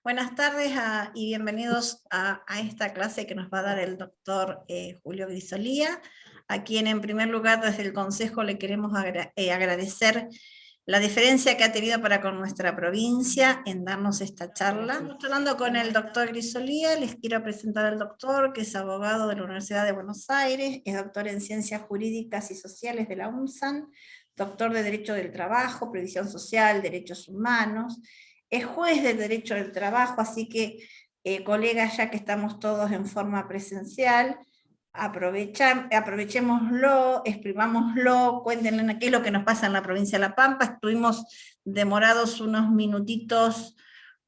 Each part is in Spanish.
Buenas tardes y bienvenidos a esta clase que nos va a dar el doctor Julio Grisolía, a quien en primer lugar desde el Consejo le queremos agradecer la diferencia que ha tenido para con nuestra provincia en darnos esta charla. Estamos hablando con el doctor Grisolía, les quiero presentar al doctor, que es abogado de la Universidad de Buenos Aires, es doctor en Ciencias Jurídicas y Sociales de la UNSAN, doctor de Derecho del Trabajo, Previsión Social, Derechos Humanos, es juez de Derecho del Trabajo, así que, colegas, ya que estamos todos en forma presencial, aprovechémoslo, exprimámoslo, cuéntenle qué es lo que nos pasa en la provincia de La Pampa. Estuvimos demorados unos minutitos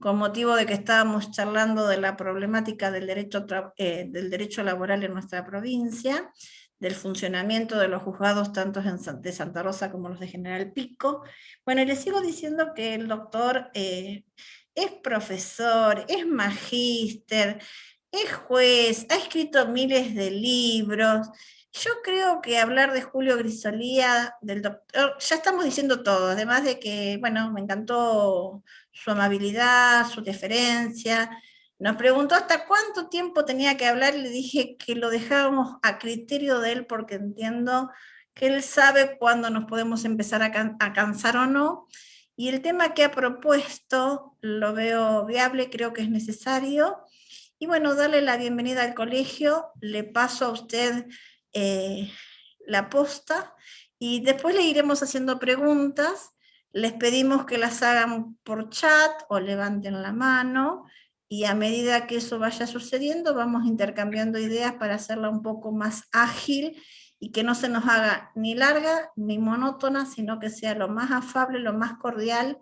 con motivo de que estábamos charlando de la problemática del derecho laboral en nuestra provincia, del funcionamiento de los juzgados tanto de Santa Rosa como los de General Pico. Bueno, y les sigo diciendo que el doctor es profesor, es magíster, es juez, ha escrito miles de libros. Yo creo que hablar de Julio Grisolía, del doctor, ya estamos diciendo todo, además de que, bueno, me encantó su amabilidad, su deferencia. Nos preguntó hasta cuánto tiempo tenía que hablar y le dije que lo dejábamos a criterio de él porque entiendo que él sabe cuándo nos podemos empezar a cansar o no. Y el tema que ha propuesto lo veo viable, creo que es necesario. Y bueno, darle la bienvenida al colegio, le paso a usted eh, la posta y después le iremos haciendo preguntas. Les pedimos que las hagan por chat o levanten la mano y a medida que eso vaya sucediendo vamos intercambiando ideas para hacerla un poco más ágil y que no se nos haga ni larga ni monótona, sino que sea lo más afable, lo más cordial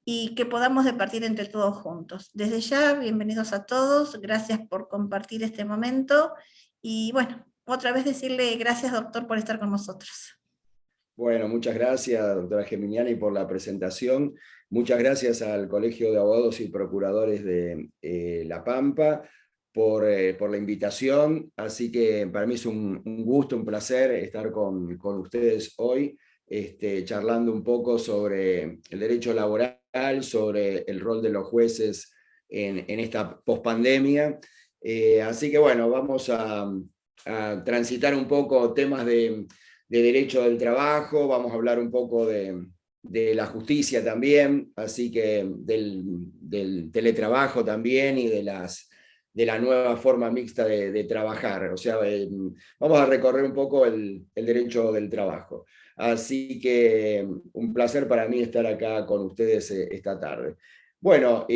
y que podamos departir entre todos juntos. Desde ya, bienvenidos a todos, gracias por compartir este momento y bueno, otra vez decirle gracias, doctor, por estar con nosotros. Bueno, muchas gracias, doctora Geminiani, por la presentación. Muchas gracias al Colegio de Abogados y Procuradores de La Pampa por la invitación. Así que para mí es un gusto, un placer estar con ustedes hoy, charlando un poco sobre el derecho laboral, sobre el rol de los jueces en esta pospandemia. Así que bueno, vamos a transitar un poco temas de derecho del trabajo, vamos a hablar un poco de la justicia también, así que del teletrabajo también y de la nueva forma mixta de trabajar. O sea, vamos a recorrer un poco el derecho del trabajo. Así que un placer para mí estar acá con ustedes esta tarde. Bueno,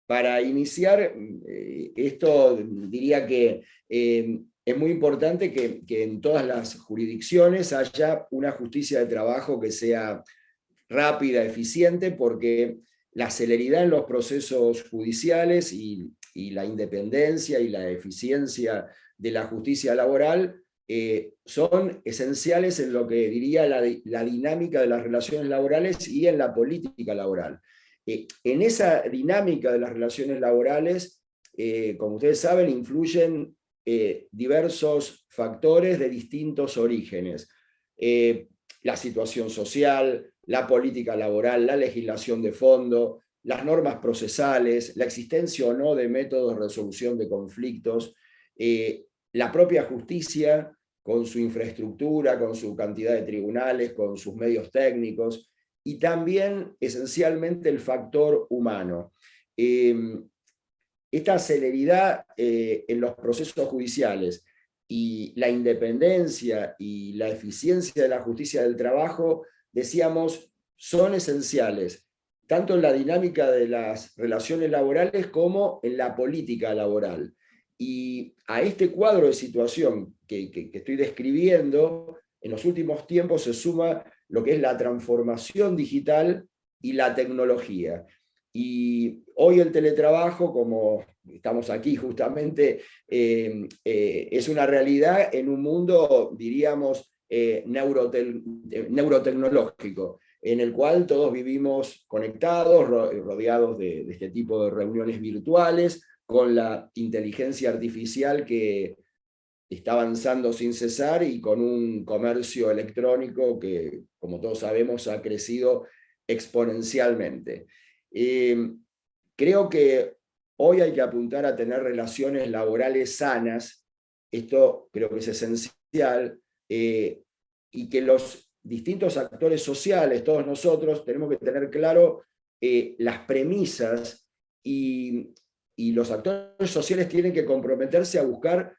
para iniciar esto, diría que es muy importante que en todas las jurisdicciones haya una justicia de trabajo que sea rápida, eficiente, porque la celeridad en los procesos judiciales y la independencia y la eficiencia de la justicia laboral son esenciales en lo que diría la dinámica de las relaciones laborales y en la política laboral. En esa dinámica de las relaciones laborales, como ustedes saben, influyen diversos factores de distintos orígenes. La situación social, la política laboral, la legislación de fondo, las normas procesales, la existencia o no de métodos de resolución de conflictos, la propia justicia con su infraestructura, con su cantidad de tribunales, con sus medios técnicos, y también esencialmente el factor humano. Esta celeridad en los procesos judiciales y la independencia y la eficiencia de la justicia del trabajo, decíamos, son esenciales, tanto en la dinámica de las relaciones laborales como en la política laboral. Y a este cuadro de situación que estoy describiendo, en los últimos tiempos se suma lo que es la transformación digital y la tecnología. Y hoy el teletrabajo, como estamos aquí justamente, es una realidad en un mundo, diríamos, neurotecnológico, en el cual todos vivimos conectados, rodeados de este tipo de reuniones virtuales, con la inteligencia artificial que está avanzando sin cesar y con un comercio electrónico que, como todos sabemos, ha crecido exponencialmente. Creo que hoy hay que apuntar a tener relaciones laborales sanas, esto creo que es esencial, y que los distintos actores sociales, todos nosotros, tenemos que tener claro las premisas y los actores sociales tienen que comprometerse a buscar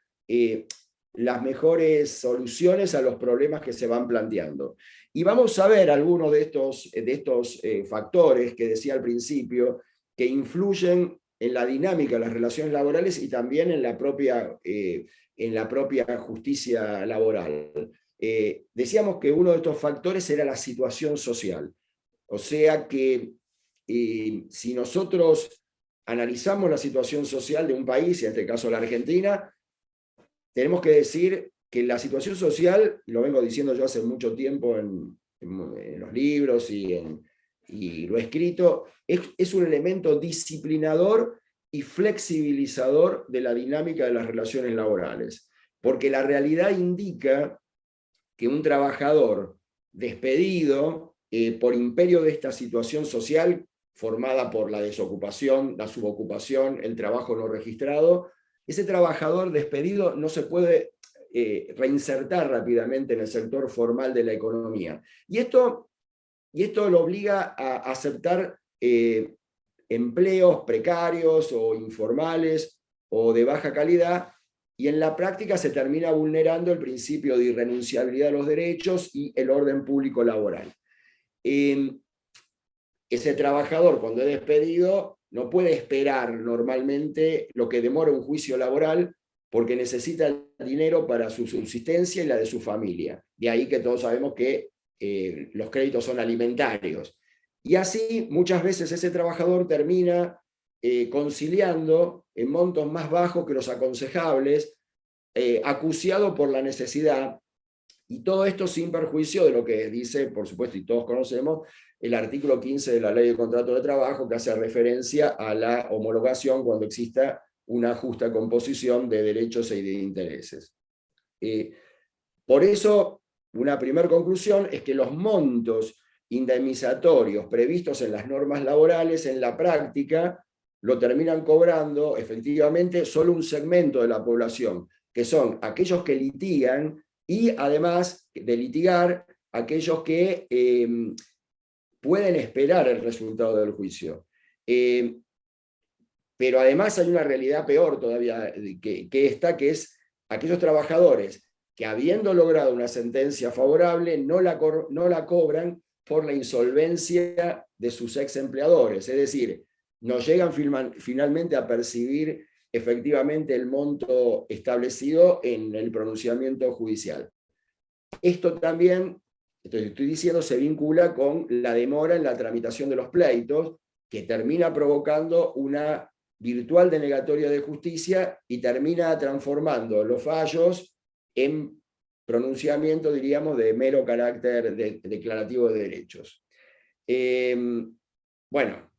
las mejores soluciones a los problemas que se van planteando. Y vamos a ver algunos de estos factores que decía al principio, que influyen en la dinámica de las relaciones laborales y también en la propia justicia laboral. Decíamos que uno de estos factores era la situación social. O sea que si nosotros analizamos la situación social de un país, en este caso la Argentina, tenemos que decir que la situación social, lo vengo diciendo yo hace mucho tiempo en los libros y lo he escrito, es un elemento disciplinador y flexibilizador de la dinámica de las relaciones laborales. Porque la realidad indica que un trabajador despedido por imperio de esta situación social formada por la desocupación, la subocupación, el trabajo no registrado, ese trabajador despedido no se puede reinsertar rápidamente en el sector formal de la economía. Y esto lo obliga a aceptar empleos precarios o informales o de baja calidad, y en la práctica se termina vulnerando el principio de irrenunciabilidad de los derechos y el orden público laboral. Ese trabajador, cuando es despedido, no puede esperar normalmente lo que demora un juicio laboral, porque necesita el dinero para su subsistencia y la de su familia. De ahí que todos sabemos que los créditos son alimentarios. Y así, muchas veces ese trabajador termina conciliando en montos más bajos que los aconsejables, acuciado por la necesidad, y todo esto sin perjuicio de lo que dice, por supuesto, y todos conocemos, el artículo 15 de la Ley de Contrato de Trabajo, que hace referencia a la homologación cuando exista una justa composición de derechos y de intereses. Por eso, una primera conclusión es que los montos indemnizatorios previstos en las normas laborales, en la práctica, lo terminan cobrando efectivamente solo un segmento de la población, que son aquellos que litigan y además de litigar, aquellos que pueden esperar el resultado del juicio. Pero además hay una realidad peor todavía que es aquellos trabajadores que, habiendo logrado una sentencia favorable, no la cobran por la insolvencia de sus ex empleadores, es decir, no llegan finalmente a percibir efectivamente el monto establecido en el pronunciamiento judicial. Esto también, estoy diciendo, se vincula con la demora en la tramitación de los pleitos, que termina provocando una virtual denegatoria de justicia y termina transformando los fallos en pronunciamiento, diríamos, de mero carácter declarativo de derechos. Bueno,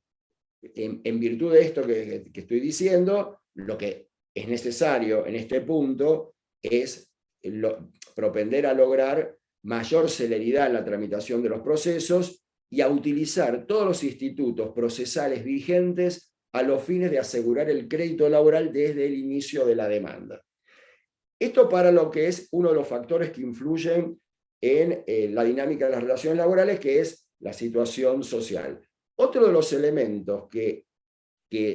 en virtud de esto que estoy diciendo, lo que es necesario en este punto es propender a lograr mayor celeridad en la tramitación de los procesos y a utilizar todos los institutos procesales vigentes a los fines de asegurar el crédito laboral desde el inicio de la demanda. Esto para lo que es uno de los factores que influyen en la dinámica de las relaciones laborales, que es la situación social. Otro de los elementos que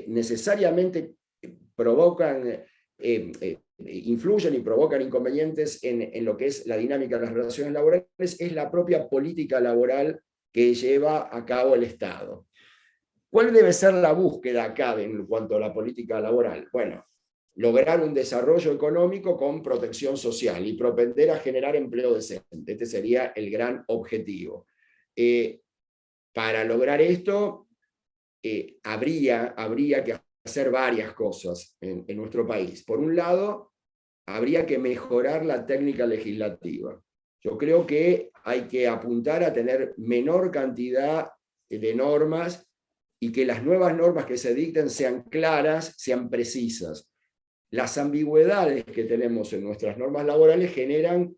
necesariamente provocan, influyen y provocan inconvenientes en lo que es la dinámica de las relaciones laborales es la propia política laboral que lleva a cabo el Estado. ¿Cuál debe ser la búsqueda acá en cuanto a la política laboral? Bueno, lograr un desarrollo económico con protección social y propender a generar empleo decente. Este sería el gran objetivo. Para lograr esto, habría que hacer varias cosas en nuestro país. Por un lado, habría que mejorar la técnica legislativa. Yo creo que hay que apuntar a tener menor cantidad de normas y que las nuevas normas que se dicten sean claras, sean precisas. Las ambigüedades que tenemos en nuestras normas laborales generan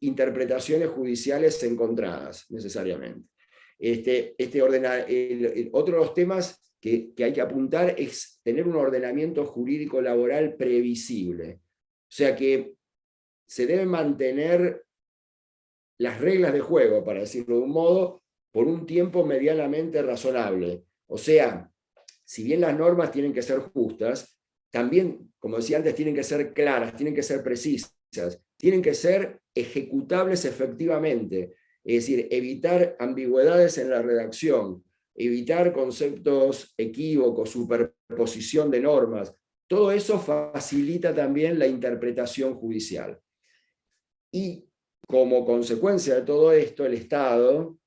interpretaciones judiciales encontradas, necesariamente. Otro de los temas que hay que apuntar es tener un ordenamiento jurídico laboral previsible. O sea que se deben mantener las reglas de juego, para decirlo de un modo, por un tiempo medianamente razonable. O sea, si bien las normas tienen que ser justas, también, como decía antes, tienen que ser claras, tienen que ser precisas, tienen que ser ejecutables efectivamente. Es decir, evitar ambigüedades en la redacción, evitar conceptos equívocos, superposición de normas. Todo eso facilita también la interpretación judicial. Y como consecuencia de todo esto, el Estado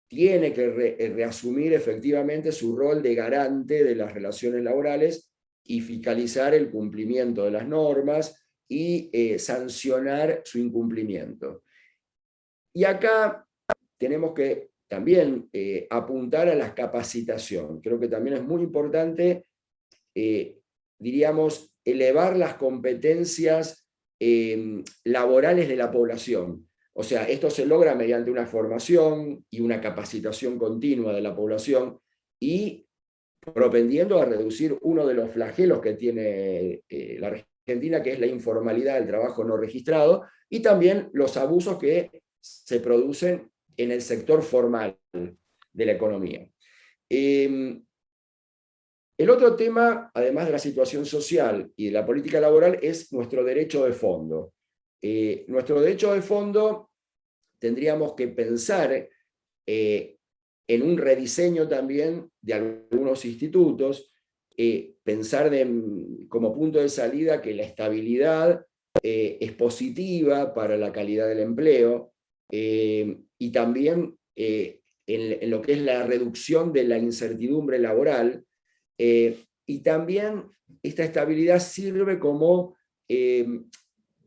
tiene que reasumir efectivamente su rol de garante de las relaciones laborales y fiscalizar el cumplimiento de las normas y sancionar su incumplimiento. Y acá tenemos que también apuntar a la capacitación. Creo que también es muy importante, diríamos, elevar las competencias laborales de la población. O sea, esto se logra mediante una formación y una capacitación continua de la población y propendiendo a reducir uno de los flagelos que tiene la Argentina, que es la informalidad del trabajo no registrado, y también los abusos que se producen en el sector formal de la economía. El otro tema, además de la situación social y de la política laboral, es nuestro derecho de fondo. Nuestro derecho de fondo tendríamos que pensar en un rediseño también de algunos institutos, pensar como punto de salida que la estabilidad es positiva para la calidad del empleo, y también en lo que es la reducción de la incertidumbre laboral, y también esta estabilidad sirve como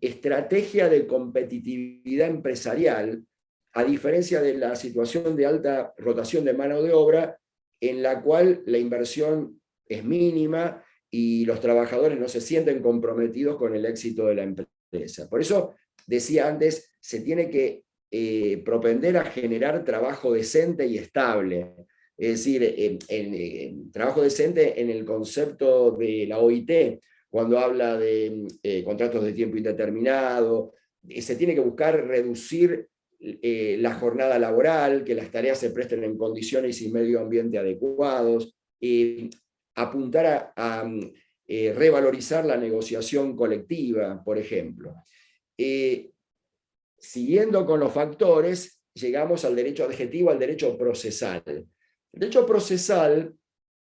estrategia de competitividad empresarial, a diferencia de la situación de alta rotación de mano de obra, en la cual la inversión es mínima y los trabajadores no se sienten comprometidos con el éxito de la empresa. Por eso, decía antes, se tiene que propender a generar trabajo decente y estable. Es decir, trabajo decente en el concepto de la OIT, cuando habla de contratos de tiempo indeterminado, se tiene que buscar reducir la jornada laboral, que las tareas se presten en condiciones y medio ambiente adecuados, apuntar a revalorizar la negociación colectiva, por ejemplo. Siguiendo con los factores, llegamos al derecho adjetivo, al derecho procesal. El derecho procesal,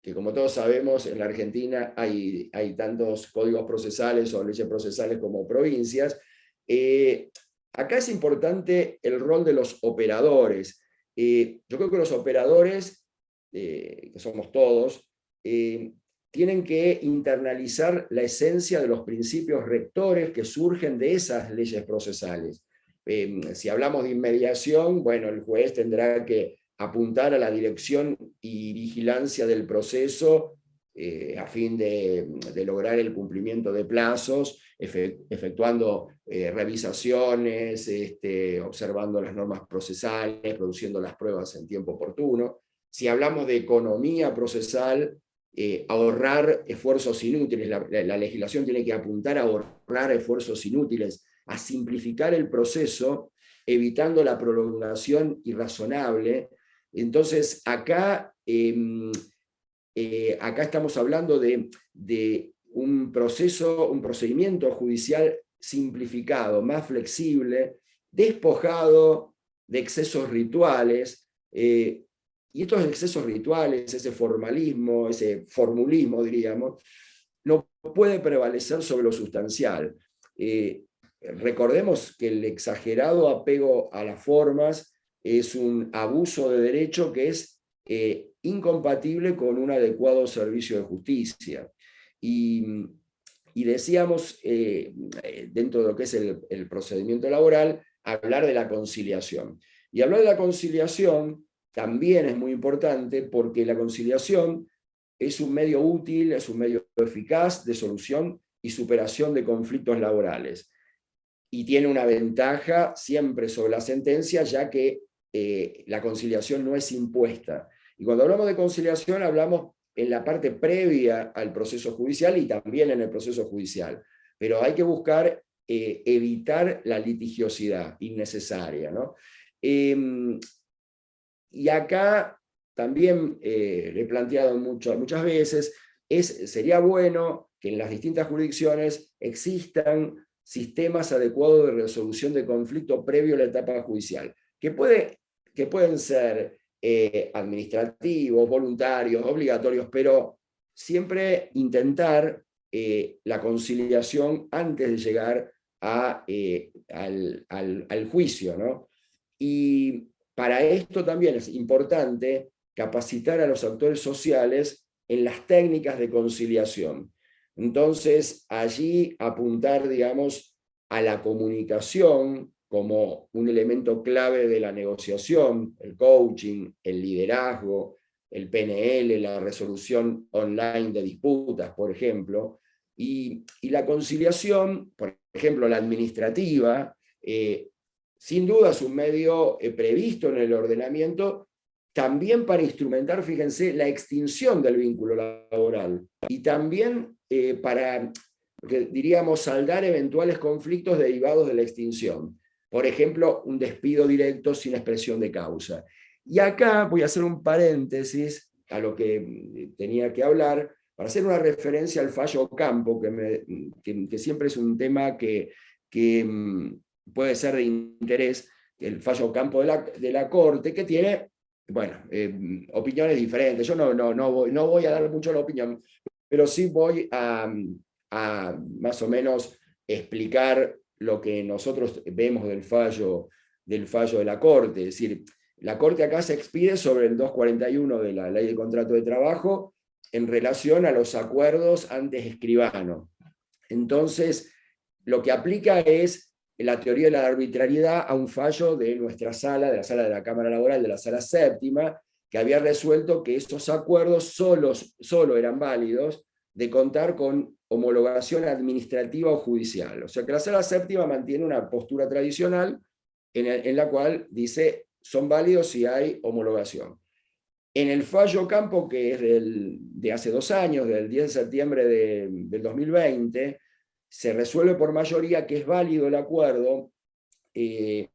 que como todos sabemos en la Argentina hay tantos códigos procesales o leyes procesales como provincias, acá es importante el rol de los operadores. Yo creo que los operadores, que somos todos, tienen que internalizar la esencia de los principios rectores que surgen de esas leyes procesales. Si hablamos de inmediación, bueno, el juez tendrá que apuntar a la dirección y vigilancia del proceso a fin de lograr el cumplimiento de plazos, efectuando revisaciones, observando las normas procesales, produciendo las pruebas en tiempo oportuno. Si hablamos de economía procesal, ahorrar esfuerzos inútiles. La legislación tiene que apuntar a ahorrar esfuerzos inútiles, a simplificar el proceso, evitando la prolongación irrazonable. Entonces, acá estamos hablando de un procedimiento judicial simplificado, más flexible, despojado de excesos rituales, y estos excesos rituales, ese formalismo, ese formulismo, diríamos, no puede prevalecer sobre lo sustancial. Recordemos que el exagerado apego a las formas es un abuso de derecho que es incompatible con un adecuado servicio de justicia. Y decíamos, dentro de lo que es el procedimiento laboral, hablar de la conciliación. Y hablar de la conciliación también es muy importante porque la conciliación es un medio útil, es un medio eficaz de solución y superación de conflictos laborales. Y tiene una ventaja siempre sobre la sentencia, ya que la conciliación no es impuesta. Y cuando hablamos de conciliación hablamos en la parte previa al proceso judicial y también en el proceso judicial. Pero hay que buscar evitar la litigiosidad innecesaria, ¿no? Y acá también he planteado muchas veces, sería bueno que en las distintas jurisdicciones existan sistemas adecuados de resolución de conflicto previo a la etapa judicial, que pueden ser administrativos, voluntarios, obligatorios, pero siempre intentar la conciliación antes de llegar al juicio, ¿no? Y para esto también es importante capacitar a los actores sociales en las técnicas de conciliación. Entonces, allí apuntar, digamos, a la comunicación como un elemento clave de la negociación, el coaching, el liderazgo, el PNL, la resolución online de disputas, por ejemplo, y la conciliación, por ejemplo, la administrativa, sin duda es un medio previsto en el ordenamiento, también para instrumentar, fíjense, la extinción del vínculo laboral, y también para, diríamos, saldar eventuales conflictos derivados de la extinción. Por ejemplo, un despido directo sin expresión de causa. Y acá voy a hacer un paréntesis a lo que tenía que hablar, para hacer una referencia al fallo Ocampo, que siempre es un tema que puede ser de interés, el fallo Ocampo de la Corte, que tiene, bueno, opiniones diferentes. Yo no voy a dar mucho la opinión, pero sí voy a más o menos explicar lo que nosotros vemos del fallo de la Corte. Es decir, la Corte acá se expide sobre el 241 de la Ley de Contrato de Trabajo en relación a los acuerdos antes escribano. Entonces, lo que aplica es la teoría de la arbitrariedad a un fallo de nuestra sala, de la sala de la Cámara Laboral, de la sala séptima, que había resuelto que estos acuerdos solo eran válidos de contar con homologación administrativa o judicial. O sea que la sala séptima mantiene una postura tradicional en la cual dice son válidos si hay homologación. En el fallo Ocampo, que es de hace 2 años, del 10 de septiembre del 2020, se resuelve por mayoría que es válido el acuerdo, el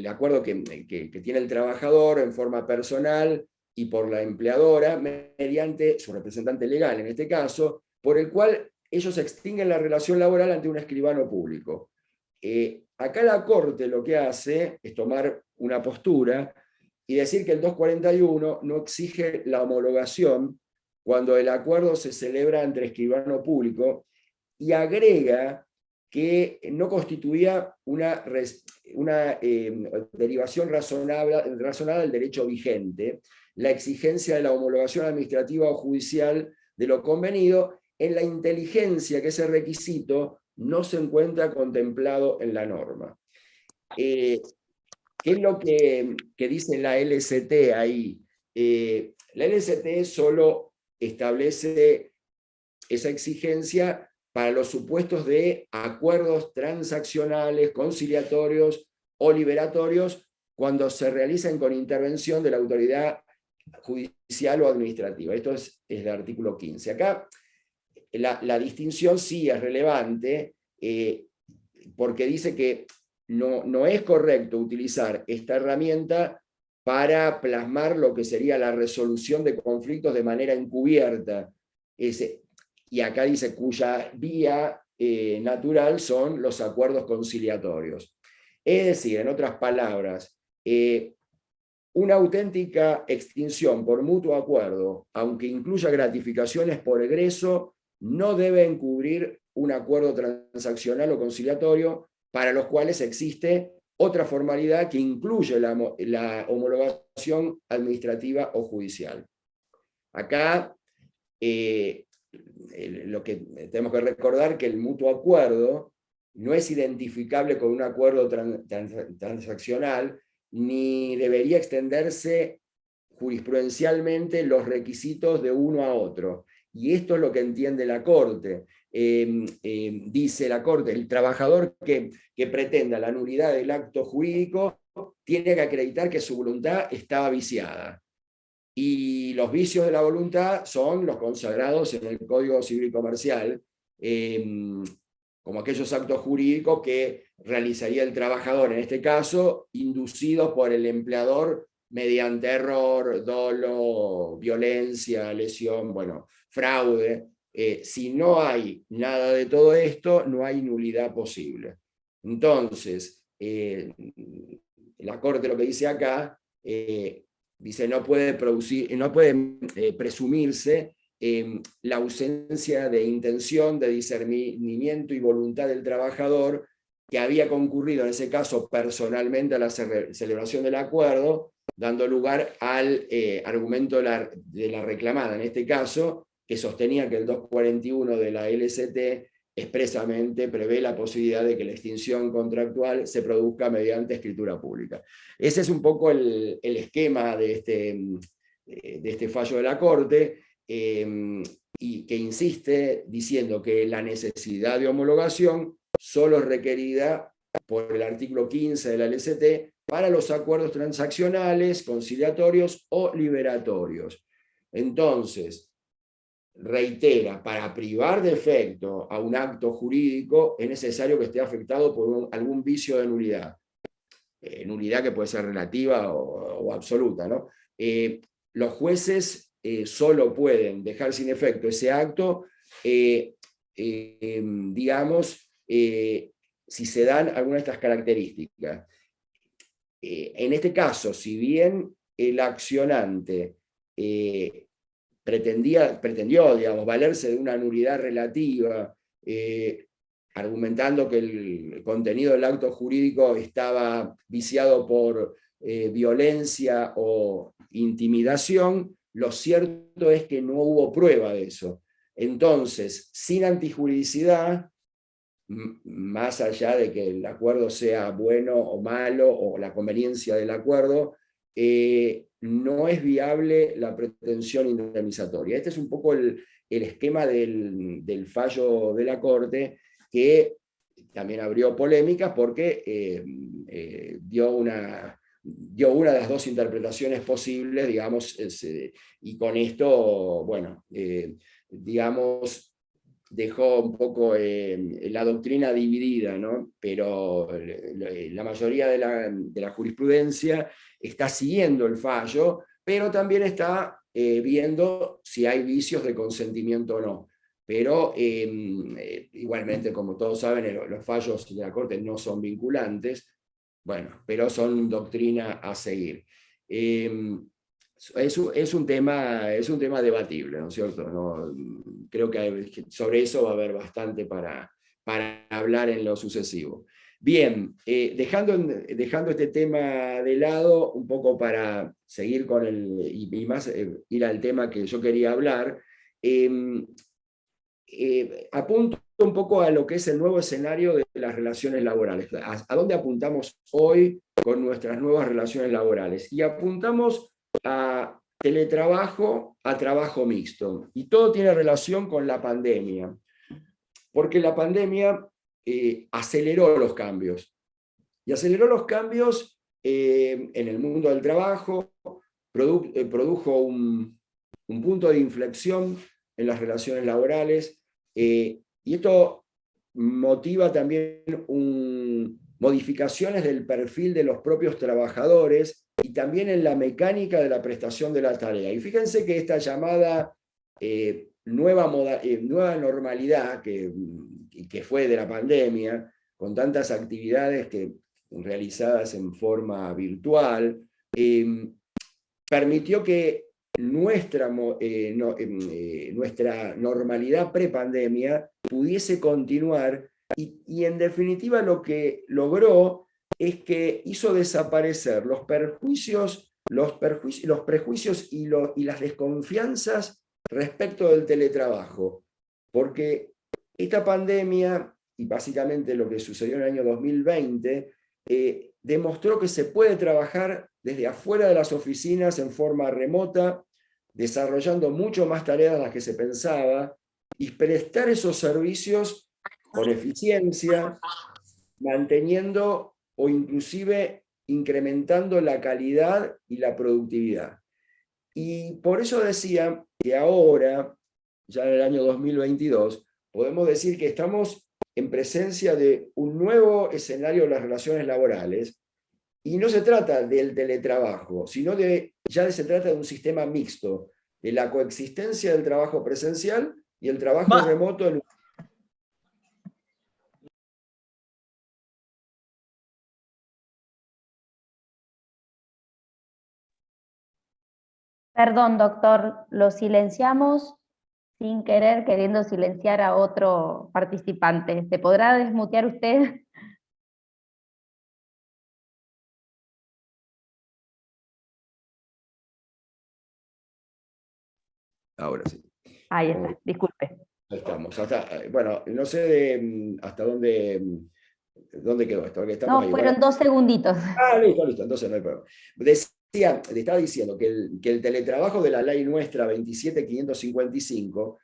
acuerdo que tiene el trabajador en forma personal y por la empleadora, mediante su representante legal en este caso, por el cual ellos extinguen la relación laboral ante un escribano público. Acá la Corte lo que hace es tomar una postura y decir que el 241 no exige la homologación cuando el acuerdo se celebra entre escribano público, y agrega que no constituía una derivación razonada del derecho vigente, la exigencia de la homologación administrativa o judicial de lo convenido, en la inteligencia que ese requisito no se encuentra contemplado en la norma. ¿Qué es lo que dice la LCT ahí? La LCT solo establece esa exigencia para los supuestos de acuerdos transaccionales, conciliatorios o liberatorios cuando se realicen con intervención de la autoridad judicial o administrativa. Esto es el artículo 15. Acá la distinción sí es relevante porque dice que no es correcto utilizar esta herramienta para plasmar lo que sería la resolución de conflictos de manera encubierta. Y acá dice cuya vía natural son los acuerdos conciliatorios. Es decir, en otras palabras, una auténtica extinción por mutuo acuerdo, aunque incluya gratificaciones por egreso, no debe encubrir un acuerdo transaccional o conciliatorio para los cuales existe otra formalidad que incluye la homologación administrativa o judicial. Acá lo que tenemos que recordar que el mutuo acuerdo no es identificable con un acuerdo transaccional, ni debería extenderse jurisprudencialmente los requisitos de uno a otro. Y esto es lo que entiende la Corte. Dice la Corte, el trabajador que pretenda la nulidad del acto jurídico tiene que acreditar que su voluntad estaba viciada. Y los vicios de la voluntad son los consagrados en el Código Civil y Comercial, como aquellos actos jurídicos que realizaría el trabajador, en este caso, inducidos por el empleador mediante error, dolo, violencia, lesión, bueno, fraude. Si no hay nada de todo esto, no hay nulidad posible. Entonces, la Corte lo que dice acá, dice no puede presumirse la ausencia de intención, de discernimiento y voluntad del trabajador que había concurrido, en ese caso personalmente, a la celebración del acuerdo, dando lugar al argumento de la reclamada, en este caso, que sostenía que el 241 de la LCT expresamente prevé la posibilidad de que la extinción contractual se produzca mediante escritura pública. Ese es un poco el esquema de este fallo de la Corte, y que insiste diciendo que la necesidad de homologación solo es requerida por el artículo 15 de la LCT para los acuerdos transaccionales, conciliatorios o liberatorios. Entonces, reitera, para privar de efecto a un acto jurídico es necesario que esté afectado por algún vicio de nulidad. Nulidad que puede ser relativa o absoluta, ¿no? Los jueces solo pueden dejar sin efecto ese acto, digamos, si se dan algunas de estas características. En este caso, si bien el accionante pretendió, digamos, valerse de una nulidad relativa, argumentando que el contenido del acto jurídico estaba viciado por violencia o intimidación, lo cierto es que no hubo prueba de eso. Entonces, sin antijuridicidad, más allá de que el acuerdo sea bueno o malo, o la conveniencia del acuerdo, no es viable la pretensión indemnizatoria. Este es un poco el esquema del fallo de la Corte, que también abrió polémicas porque dio una de las dos interpretaciones posibles, digamos, y con esto, bueno, digamos, dejó un poco la doctrina dividida, ¿no? Pero la mayoría de la jurisprudencia está siguiendo el fallo, pero también está viendo si hay vicios de consentimiento o no. Pero igualmente, como todos saben, los fallos de la Corte no son vinculantes, bueno, pero son doctrina a seguir. Es un tema debatible, ¿no es cierto? No, creo que sobre eso va a haber bastante para hablar en lo sucesivo. Bien, dejando este tema de lado, un poco para seguir con y más ir al tema que yo quería hablar, apunto un poco a lo que es el nuevo escenario de las relaciones laborales. ¿A dónde apuntamos hoy con nuestras nuevas relaciones laborales? Y apuntamos a teletrabajo, a trabajo mixto. Y todo tiene relación con la pandemia, porque la pandemia aceleró los cambios. Y aceleró los cambios en el mundo del trabajo, produjo un punto de inflexión en las relaciones laborales, y esto motiva también modificaciones del perfil de los propios trabajadores y también en la mecánica de la prestación de la tarea. Y fíjense que esta llamada nueva normalidad que fue de la pandemia, con tantas actividades realizadas en forma virtual, permitió que nuestra normalidad prepandemia pudiese continuar, y en definitiva lo que logró es que hizo desaparecer los prejuicios y las desconfianzas respecto del teletrabajo, porque esta pandemia, y básicamente lo que sucedió en el año 2020, demostró que se puede trabajar desde afuera de las oficinas en forma remota, desarrollando mucho más tareas de las que se pensaba, y prestar esos servicios con eficiencia, manteniendo o inclusive incrementando la calidad y la productividad. Y por eso decía que ahora, ya en el año 2022, podemos decir que estamos en presencia de un nuevo escenario de las relaciones laborales, y no se trata del teletrabajo, sino se trata de un sistema mixto, de la coexistencia del trabajo presencial y el trabajo Va. remoto en. Perdón, doctor, lo silenciamos sin querer, queriendo silenciar a otro participante. ¿Se podrá desmutear usted? Ahora sí. Ahí está, disculpe. Ahí estamos. Bueno, no sé hasta dónde quedó esto, que estamos No, ahí. Bueno, fueron 2 segunditos. listo, entonces no hay problema. Le estaba diciendo que el teletrabajo de la ley nuestra 27555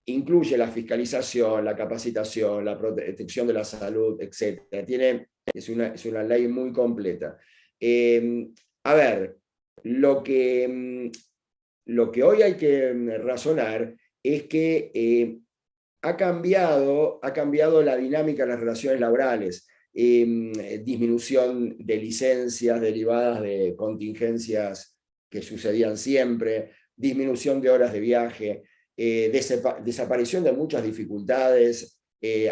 incluye la fiscalización, la capacitación, la protección de la salud, etc. Es una ley muy completa. A ver, lo que hoy hay que razonar es que ha cambiado la dinámica de las relaciones laborales. Disminución de licencias derivadas de contingencias que sucedían siempre, disminución de horas de viaje, desaparición de muchas dificultades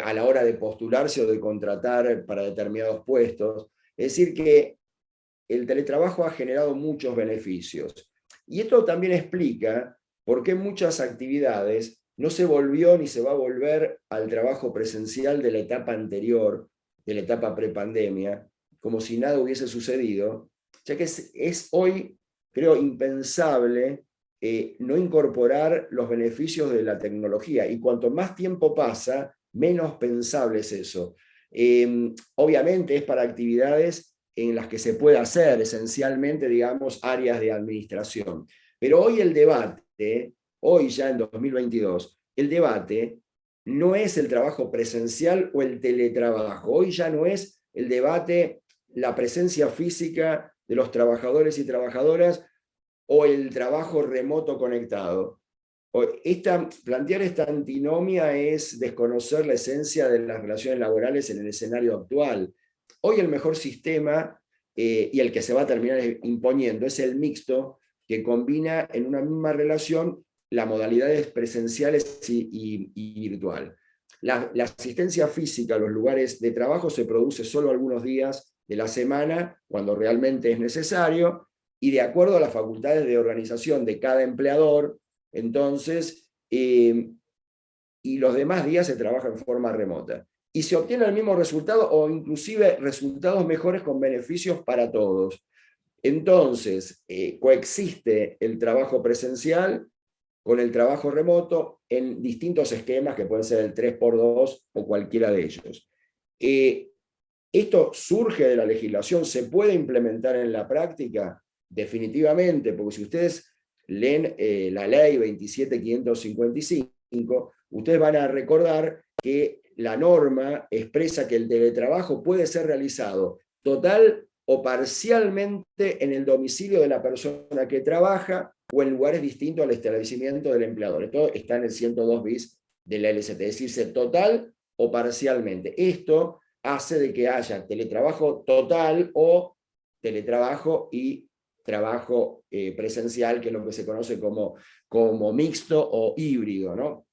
a la hora de postularse o de contratar para determinados puestos. Es decir, que el teletrabajo ha generado muchos beneficios. Y esto también explica por qué muchas actividades no se volvió ni se va a volver al trabajo presencial de la etapa anterior, de la etapa prepandemia, como si nada hubiese sucedido, ya que es hoy, creo, impensable no incorporar los beneficios de la tecnología. Y cuanto más tiempo pasa, menos pensable es eso. Obviamente es para actividades en las que se puede hacer, esencialmente, digamos, áreas de administración. Pero hoy el debate, hoy ya en 2022, el debate no es el trabajo presencial o el teletrabajo. Hoy ya no es el debate la presencia física de los trabajadores y trabajadoras o el trabajo remoto conectado. Plantear esta antinomia es desconocer la esencia de las relaciones laborales en el escenario actual. Hoy el mejor sistema y el que se va a terminar imponiendo es el mixto, que combina en una misma relación las modalidades presenciales y virtual. La asistencia física a los lugares de trabajo se produce solo algunos días de la semana, cuando realmente es necesario, y de acuerdo a las facultades de organización de cada empleador. Entonces, y los demás días se trabaja en forma remota. Y se obtiene el mismo resultado o inclusive resultados mejores con beneficios para todos. Entonces, coexiste el trabajo presencial con el trabajo remoto en distintos esquemas que pueden ser el 3x2 o cualquiera de ellos. Esto surge de la legislación, ¿se puede implementar en la práctica? Definitivamente, porque si ustedes leen la ley 27555, ustedes van a recordar que la norma expresa que el teletrabajo puede ser realizado total o parcialmente en el domicilio de la persona que trabaja o en lugares distintos al establecimiento del empleador. Esto está en el 102 bis de la LST, es decir, total o parcialmente. Esto hace de que haya teletrabajo total o teletrabajo y trabajo presencial, que es lo que se conoce como mixto o híbrido, ¿no?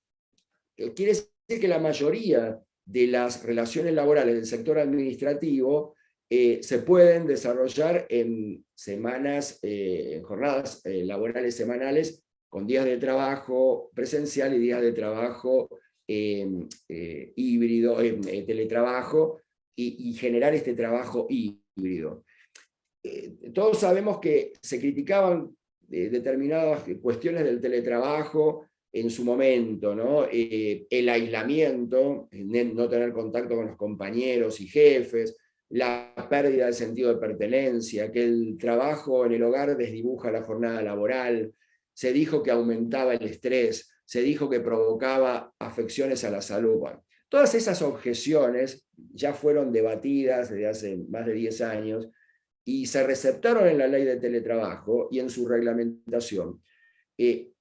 Quiere decir que la mayoría de las relaciones laborales del sector administrativo se pueden desarrollar en semanas, en jornadas laborales semanales, con días de trabajo presencial y días de trabajo híbrido, teletrabajo, y generar este trabajo híbrido. Todos sabemos que se criticaban determinadas cuestiones del teletrabajo en su momento, ¿no? El aislamiento, no tener contacto con los compañeros y jefes, la pérdida del sentido de pertenencia, que el trabajo en el hogar desdibuja la jornada laboral, se dijo que aumentaba el estrés, se dijo que provocaba afecciones a la salud. Bueno, todas esas objeciones ya fueron debatidas desde hace más de 10 años, y se receptaron en la ley de teletrabajo y en su reglamentación, y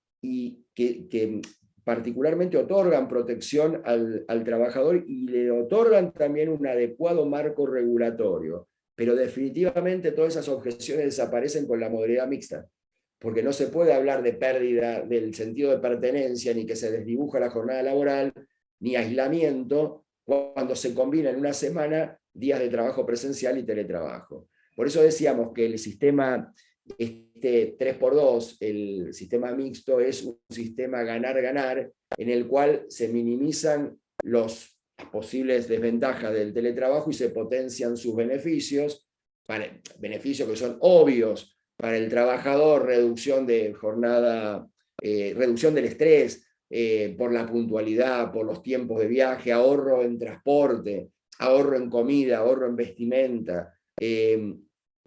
que particularmente otorgan protección al trabajador y le otorgan también un adecuado marco regulatorio. Pero definitivamente todas esas objeciones desaparecen con la modalidad mixta, porque no se puede hablar de pérdida del sentido de pertenencia, ni que se desdibuja la jornada laboral, ni aislamiento, cuando se combina en una semana días de trabajo presencial y teletrabajo. Por eso decíamos que el sistema 3x2, el sistema mixto, es un sistema ganar-ganar, en el cual se minimizan las posibles desventajas del teletrabajo y se potencian sus beneficios, beneficios que son obvios para el trabajador: reducción de jornada, reducción del estrés, por la puntualidad, por los tiempos de viaje, ahorro en transporte, ahorro en comida, ahorro en vestimenta,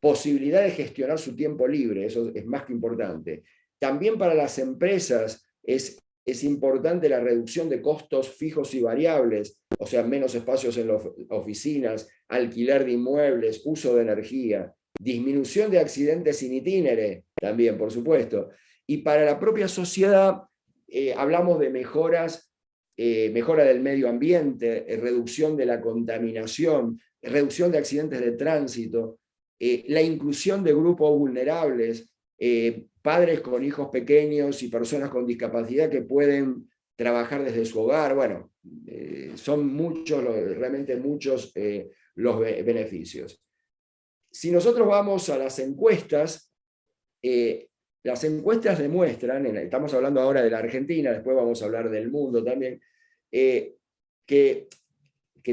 posibilidad de gestionar su tiempo libre, eso es más que importante. También para las empresas es importante la reducción de costos fijos y variables, o sea, menos espacios en las oficinas, alquiler de inmuebles, uso de energía, disminución de accidentes sin itinere, también, por supuesto. Y para la propia sociedad, hablamos de mejoras, mejora del medio ambiente, reducción de la contaminación, reducción de accidentes de tránsito, la inclusión de grupos vulnerables, padres con hijos pequeños y personas con discapacidad que pueden trabajar desde su hogar. Bueno, son muchos, realmente muchos los beneficios. Si nosotros vamos a las encuestas demuestran, estamos hablando ahora de la Argentina, después vamos a hablar del mundo también, que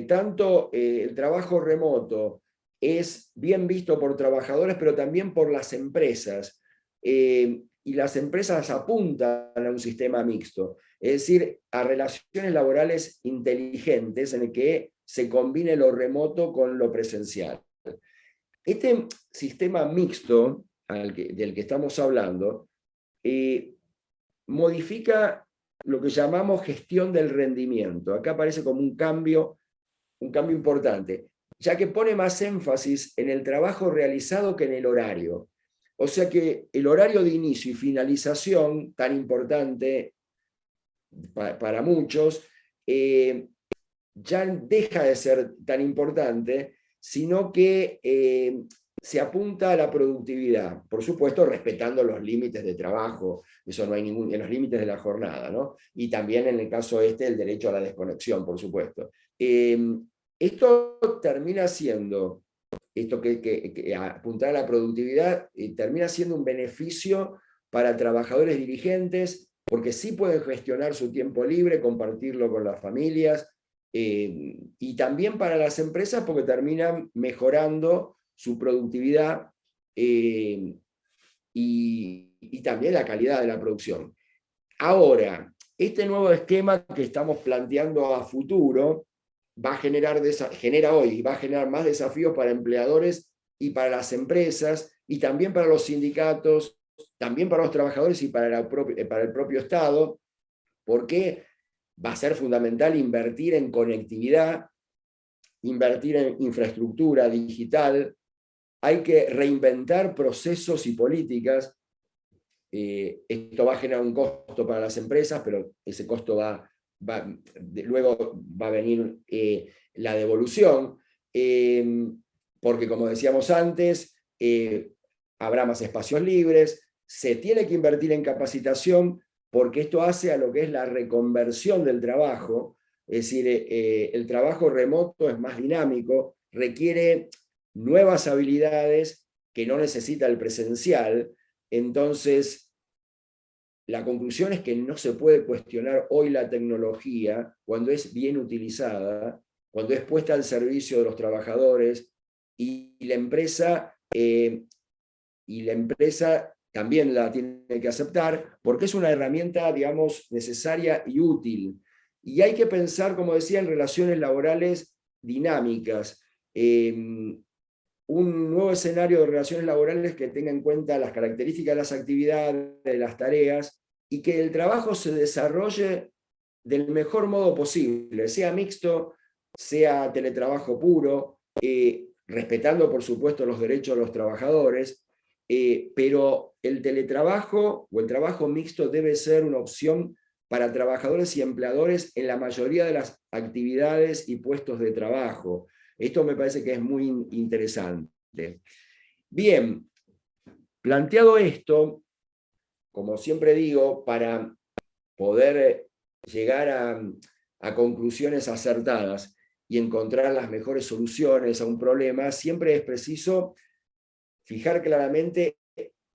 tanto el trabajo remoto es bien visto por trabajadores, pero también por las empresas. Y las empresas apuntan a un sistema mixto, es decir, a relaciones laborales inteligentes en el que se combine lo remoto con lo presencial. Este sistema mixto del que estamos hablando modifica lo que llamamos gestión del rendimiento. Acá aparece como un cambio importante, ya que pone más énfasis en el trabajo realizado que en el horario. O sea que el horario de inicio y finalización, tan importante para muchos, ya deja de ser tan importante, sino que se apunta a la productividad, por supuesto respetando los límites de trabajo, eso no hay ningún, en los límites de la jornada, ¿no? Y también en el caso el derecho a la desconexión, por supuesto. Esto termina siendo, que apuntar a la productividad, termina siendo un beneficio para trabajadores dirigentes, porque sí pueden gestionar su tiempo libre, compartirlo con las familias, y también para las empresas porque terminan mejorando su productividad y también la calidad de la producción. Ahora, este nuevo esquema que estamos planteando a futuro genera hoy y va a generar más desafíos para empleadores y para las empresas, y también para los sindicatos, también para los trabajadores y para el propio Estado, porque va a ser fundamental invertir en conectividad, invertir en infraestructura digital, hay que reinventar procesos y políticas. Esto va a generar un costo para las empresas, pero ese costo luego va a venir la devolución, porque como decíamos antes, habrá más espacios libres, se tiene que invertir en capacitación, porque esto hace a lo que es la reconversión del trabajo, es decir, el trabajo remoto es más dinámico, requiere nuevas habilidades que no necesita el presencial. Entonces, la conclusión es que no se puede cuestionar hoy la tecnología cuando es bien utilizada, cuando es puesta al servicio de los trabajadores, y la empresa también la tiene que aceptar, porque es una herramienta, digamos, necesaria y útil. Y hay que pensar, como decía, en relaciones laborales dinámicas. Un nuevo escenario de relaciones laborales que tenga en cuenta las características de las actividades, de las tareas, y que el trabajo se desarrolle del mejor modo posible, sea mixto, sea teletrabajo puro, respetando por supuesto los derechos de los trabajadores, pero el teletrabajo o el trabajo mixto debe ser una opción para trabajadores y empleadores en la mayoría de las actividades y puestos de trabajo. Esto me parece que es muy interesante. Bien, planteado esto, como siempre digo, para poder llegar a conclusiones acertadas y encontrar las mejores soluciones a un problema, siempre es preciso fijar claramente,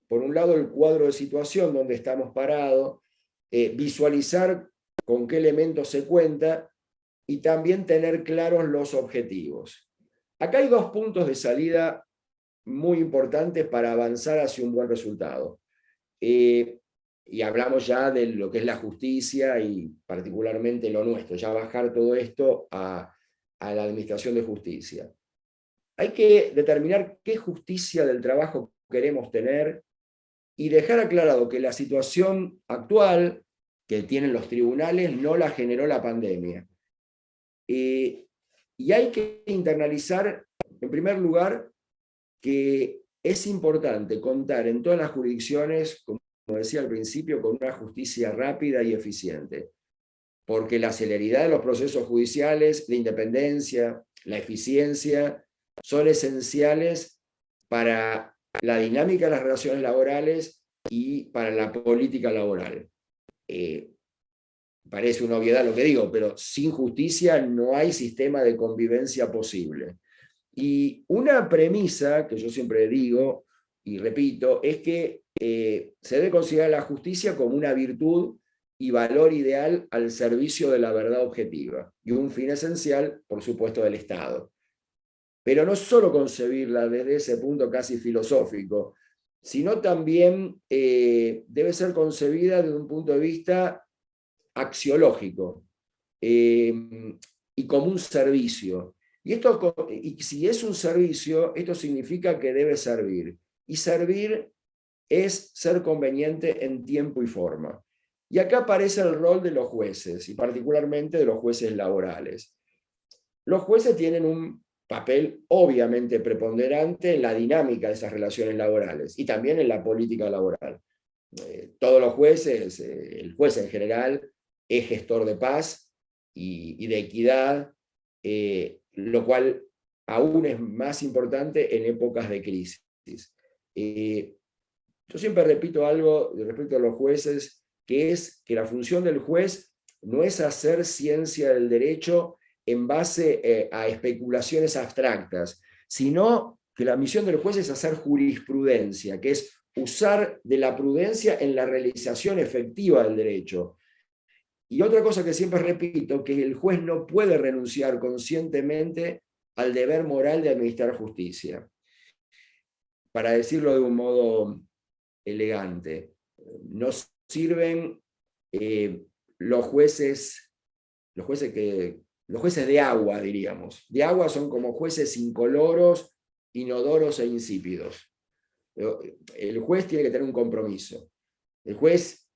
por un lado, el cuadro de situación donde estamos parados, visualizar con qué elementos se cuenta y también tener claros los objetivos. Acá hay dos puntos de salida muy importantes para avanzar hacia un buen resultado. Y hablamos ya de lo que es la justicia y particularmente lo nuestro, ya bajar todo esto a la administración de justicia. Hay que determinar qué justicia del trabajo queremos tener y dejar aclarado que la situación actual que tienen los tribunales no la generó la pandemia. Y hay que internalizar, en primer lugar, que es importante contar en todas las jurisdicciones, como decía al principio, con una justicia rápida y eficiente, porque la celeridad de los procesos judiciales, la independencia, la eficiencia, son esenciales para la dinámica de las relaciones laborales y para la política laboral. Parece una obviedad lo que digo, pero sin justicia no hay sistema de convivencia posible. Y una premisa que yo siempre digo y repito es que se debe considerar la justicia como una virtud y valor ideal al servicio de la verdad objetiva y un fin esencial, por supuesto, del Estado. Pero no solo concebirla desde ese punto casi filosófico, sino también debe ser concebida desde un punto de vista axiológico y como un servicio. Y si es un servicio, esto significa que debe servir. Y servir es ser conveniente en tiempo y forma. Y acá aparece el rol de los jueces, y particularmente de los jueces laborales. Los jueces tienen un papel obviamente preponderante en la dinámica de esas relaciones laborales y también en la política laboral. Todos los jueces, el juez en general, es gestor de paz y de equidad, lo cual aún es más importante en épocas de crisis. Yo siempre repito algo respecto a los jueces, que es que la función del juez no es hacer ciencia del derecho en base a especulaciones abstractas, sino que la misión del juez es hacer jurisprudencia, que es usar de la prudencia en la realización efectiva del derecho. Y otra cosa que siempre repito, que el juez no puede renunciar conscientemente al deber moral de administrar justicia. Para decirlo de un modo elegante, no sirven los jueces de agua, diríamos. De agua son como jueces incoloros, inodoros e insípidos. El juez tiene que tener un compromiso. El juez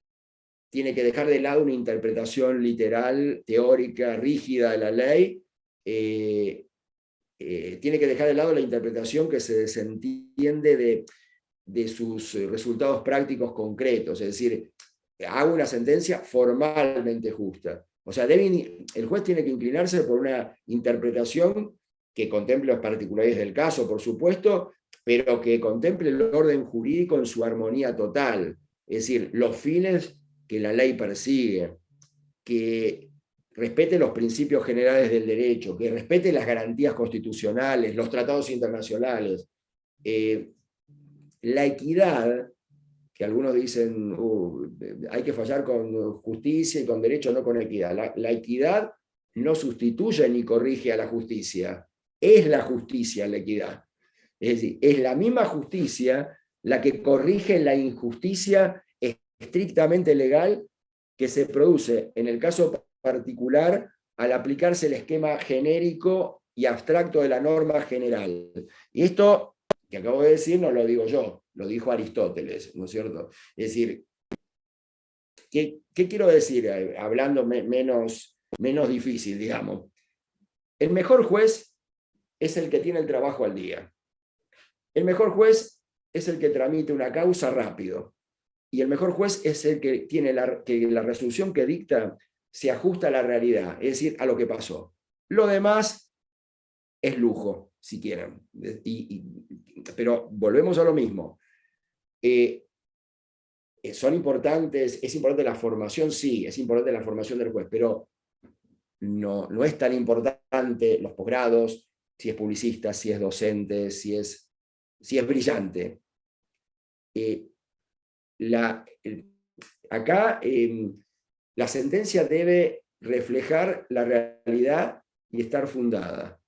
tiene que dejar de lado una interpretación literal, teórica, rígida de la ley. Tiene que dejar de lado la interpretación que se desentiende de sus resultados prácticos concretos. Es decir, hago una sentencia formalmente justa. O sea, el juez tiene que inclinarse por una interpretación que contemple las particularidades del caso, por supuesto, pero que contemple el orden jurídico en su armonía total. Es decir, los fines que la ley persigue, que respete los principios generales del derecho, que respete las garantías constitucionales, los tratados internacionales. La equidad, que algunos dicen hay que fallar con justicia y con derecho, no con equidad. La equidad no sustituye ni corrige a la justicia, es la justicia la equidad. Es decir, es la misma justicia la que corrige la injusticia estrictamente legal que se produce en el caso particular al aplicarse el esquema genérico y abstracto de la norma general. Y esto que acabo de decir no lo digo yo, lo dijo Aristóteles, ¿no es cierto? Es decir, ¿qué quiero decir? Hablando menos difícil, digamos. El mejor juez es el que tiene el trabajo al día. El mejor juez es el que tramite una causa rápido. Y el mejor juez es el que tiene que la resolución que dicta se ajusta a la realidad, es decir, a lo que pasó. Lo demás es lujo, si quieren. Pero volvemos a lo mismo. Son importantes, es importante la formación, sí, es importante la formación del juez, pero no es tan importante los posgrados, si es publicista, si es docente, si es brillante. Acá la sentencia debe reflejar la realidad y estar fundada.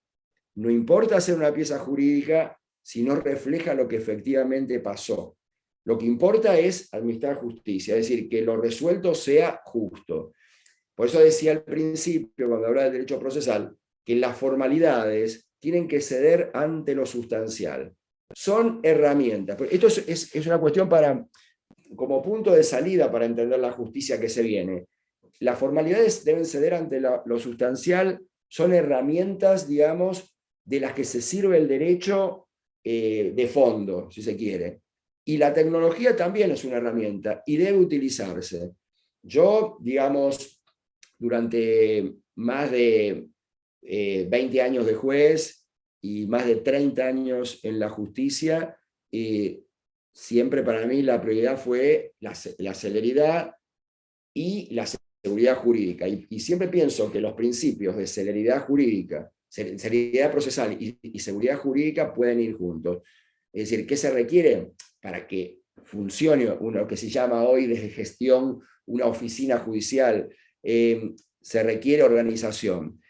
No importa hacer una pieza jurídica si no refleja lo que efectivamente pasó. Lo que importa es administrar justicia, es decir, que lo resuelto sea justo. Por eso decía al principio, cuando hablaba del derecho procesal, que las formalidades tienen que ceder ante lo sustancial. Son herramientas. Esto es una cuestión como punto de salida para entender la justicia que se viene. Las formalidades deben ceder ante lo sustancial, son herramientas, digamos, de las que se sirve el derecho de fondo, si se quiere. Y la tecnología también es una herramienta y debe utilizarse. Yo, digamos, durante más de 20 años de juez y más de 30 años en la justicia, siempre para mí la prioridad fue la celeridad y la seguridad jurídica. Y siempre pienso que los principios de celeridad jurídica, celeridad procesal y seguridad jurídica pueden ir juntos. Es decir, ¿qué se requiere para que funcione lo que se llama hoy desde gestión una oficina judicial? Se requiere organización.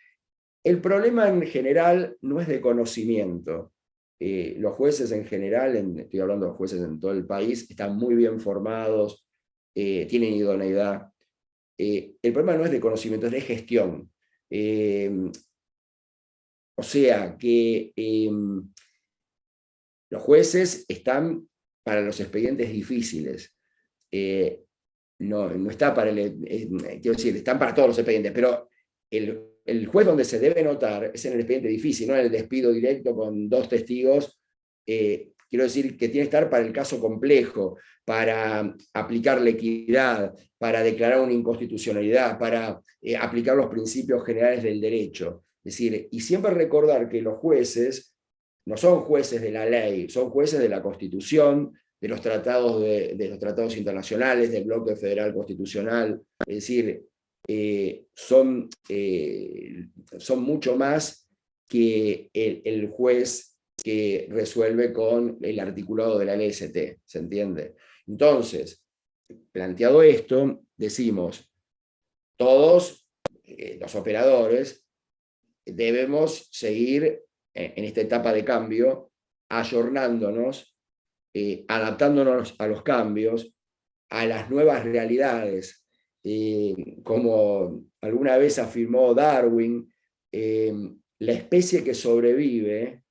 El problema en general no es de conocimiento. Los jueces en general, estoy hablando de jueces en todo el país, están muy bien formados, tienen idoneidad. El problema no es de conocimiento, es de gestión. O sea que los jueces están para los expedientes difíciles. No está para quiero decir, están para todos los expedientes, pero el juez donde se debe notar es en el expediente difícil, no en el despido directo con 2 testigos. Quiero decir que tiene que estar para el caso complejo, para aplicar la equidad, para declarar una inconstitucionalidad, para aplicar los principios generales del derecho. Es decir, y siempre recordar que los jueces no son jueces de la ley, son jueces de la Constitución, de los tratados, de los tratados internacionales, del bloque federal constitucional. Es decir, son mucho más que el juez que resuelve con el articulado de la LST, ¿se entiende? Entonces, planteado esto, decimos, todos los operadores debemos seguir en esta etapa de cambio, ayornándonos, adaptándonos a los cambios, a las nuevas realidades. Como alguna vez afirmó Darwin, la especie que sobrevive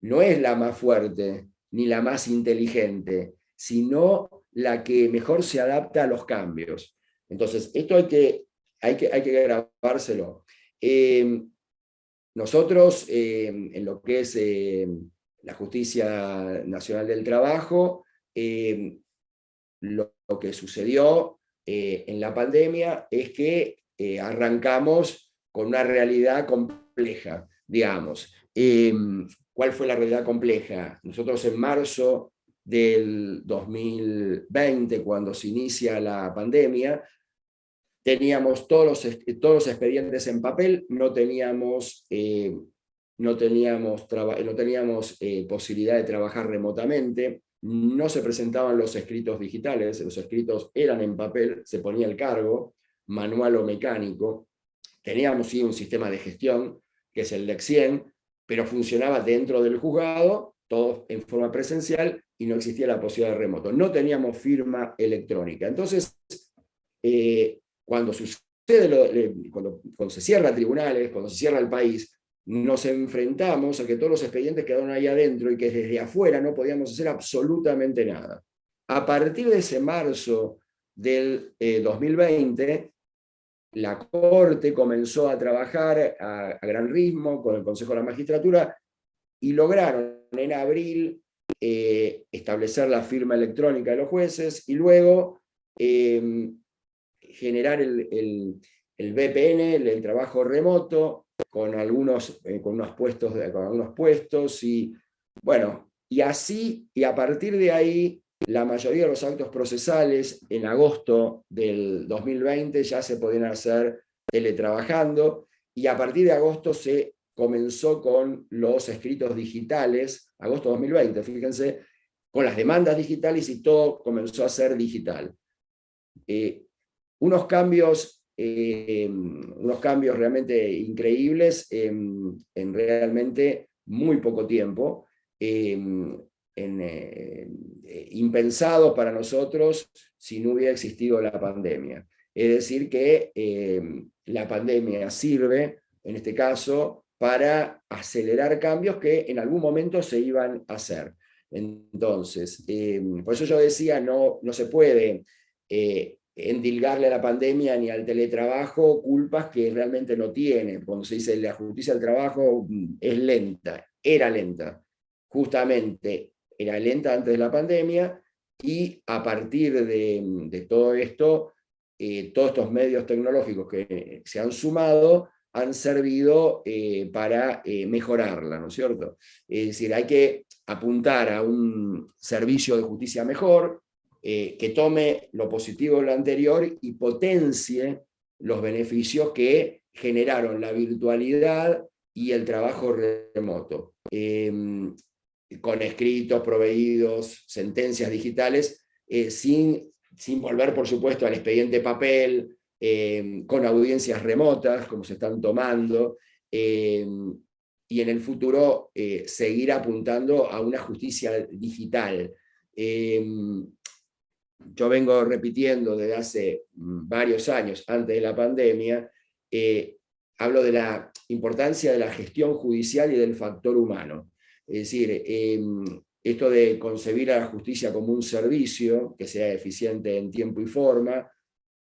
no es la más fuerte ni la más inteligente, sino la que mejor se adapta a los cambios. Entonces, esto hay que grabárselo. Nosotros, en lo que es la Justicia Nacional del Trabajo, lo que sucedió en la pandemia es que arrancamos con una realidad compleja, digamos. ¿Cuál fue la realidad compleja? Nosotros en marzo del 2020, cuando se inicia la pandemia, teníamos todos los expedientes en papel, no teníamos posibilidad de trabajar remotamente, no se presentaban los escritos digitales, los escritos eran en papel, se ponía el cargo, manual o mecánico. Teníamos sí un sistema de gestión, que es el Lexien, pero funcionaba dentro del juzgado, todo en forma presencial, y no existía la posibilidad de remoto. No teníamos firma electrónica. Entonces, cuando se cierran tribunales, cuando se cierra el país, nos enfrentamos a que todos los expedientes quedaron ahí adentro y que desde afuera no podíamos hacer absolutamente nada. A partir de ese marzo del 2020, la Corte comenzó a trabajar a gran ritmo con el Consejo de la Magistratura y lograron en abril establecer la firma electrónica de los jueces y luego generar el VPN, el trabajo remoto, con algunos puestos, y bueno, y así, y a partir de ahí, la mayoría de los actos procesales en agosto del 2020 ya se podían hacer teletrabajando, y a partir de agosto se comenzó con los escritos digitales, agosto 2020, fíjense, con las demandas digitales, y todo comenzó a ser digital. Unos cambios realmente increíbles en realmente muy poco tiempo, impensados para nosotros si no hubiera existido la pandemia. Es decir, que la pandemia sirve, en este caso, para acelerar cambios que en algún momento se iban a hacer. Entonces, por eso yo decía, no se puede endilgarle a la pandemia ni al teletrabajo culpas que realmente no tiene. Cuando se dice la justicia del trabajo es lenta, era lenta, justamente era lenta antes de la pandemia, y a partir de todo esto, todos estos medios tecnológicos que se han sumado han servido para mejorarla, ¿no es cierto? Es decir, hay que apuntar a un servicio de justicia mejor, que tome lo positivo de lo anterior y potencie los beneficios que generaron la virtualidad y el trabajo remoto. Con escritos, proveídos, sentencias digitales, sin volver, por supuesto, al expediente papel, con audiencias remotas, como se están tomando, y en el futuro seguir apuntando a una justicia digital. Yo vengo repitiendo desde hace varios años, antes de la pandemia, hablo de la importancia de la gestión judicial y del factor humano. Es decir, esto de concebir a la justicia como un servicio que sea eficiente en tiempo y forma,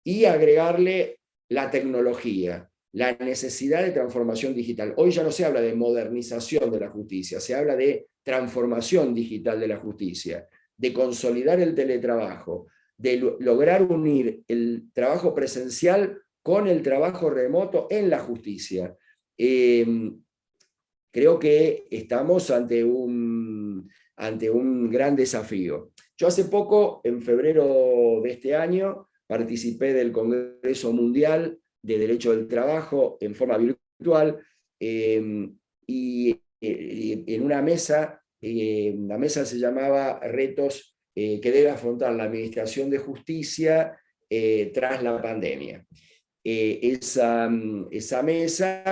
y agregarle la tecnología, la necesidad de transformación digital. Hoy ya no se habla de modernización de la justicia, se habla de transformación digital de la justicia, de consolidar el teletrabajo, de lograr unir el trabajo presencial con el trabajo remoto en la justicia. Creo que estamos ante un gran desafío. Yo hace poco, en febrero de este año, participé del Congreso Mundial de Derecho del Trabajo en forma virtual, y en una mesa, la mesa se llamaba Retos que debe afrontar la Administración de Justicia tras la pandemia. Esa mesa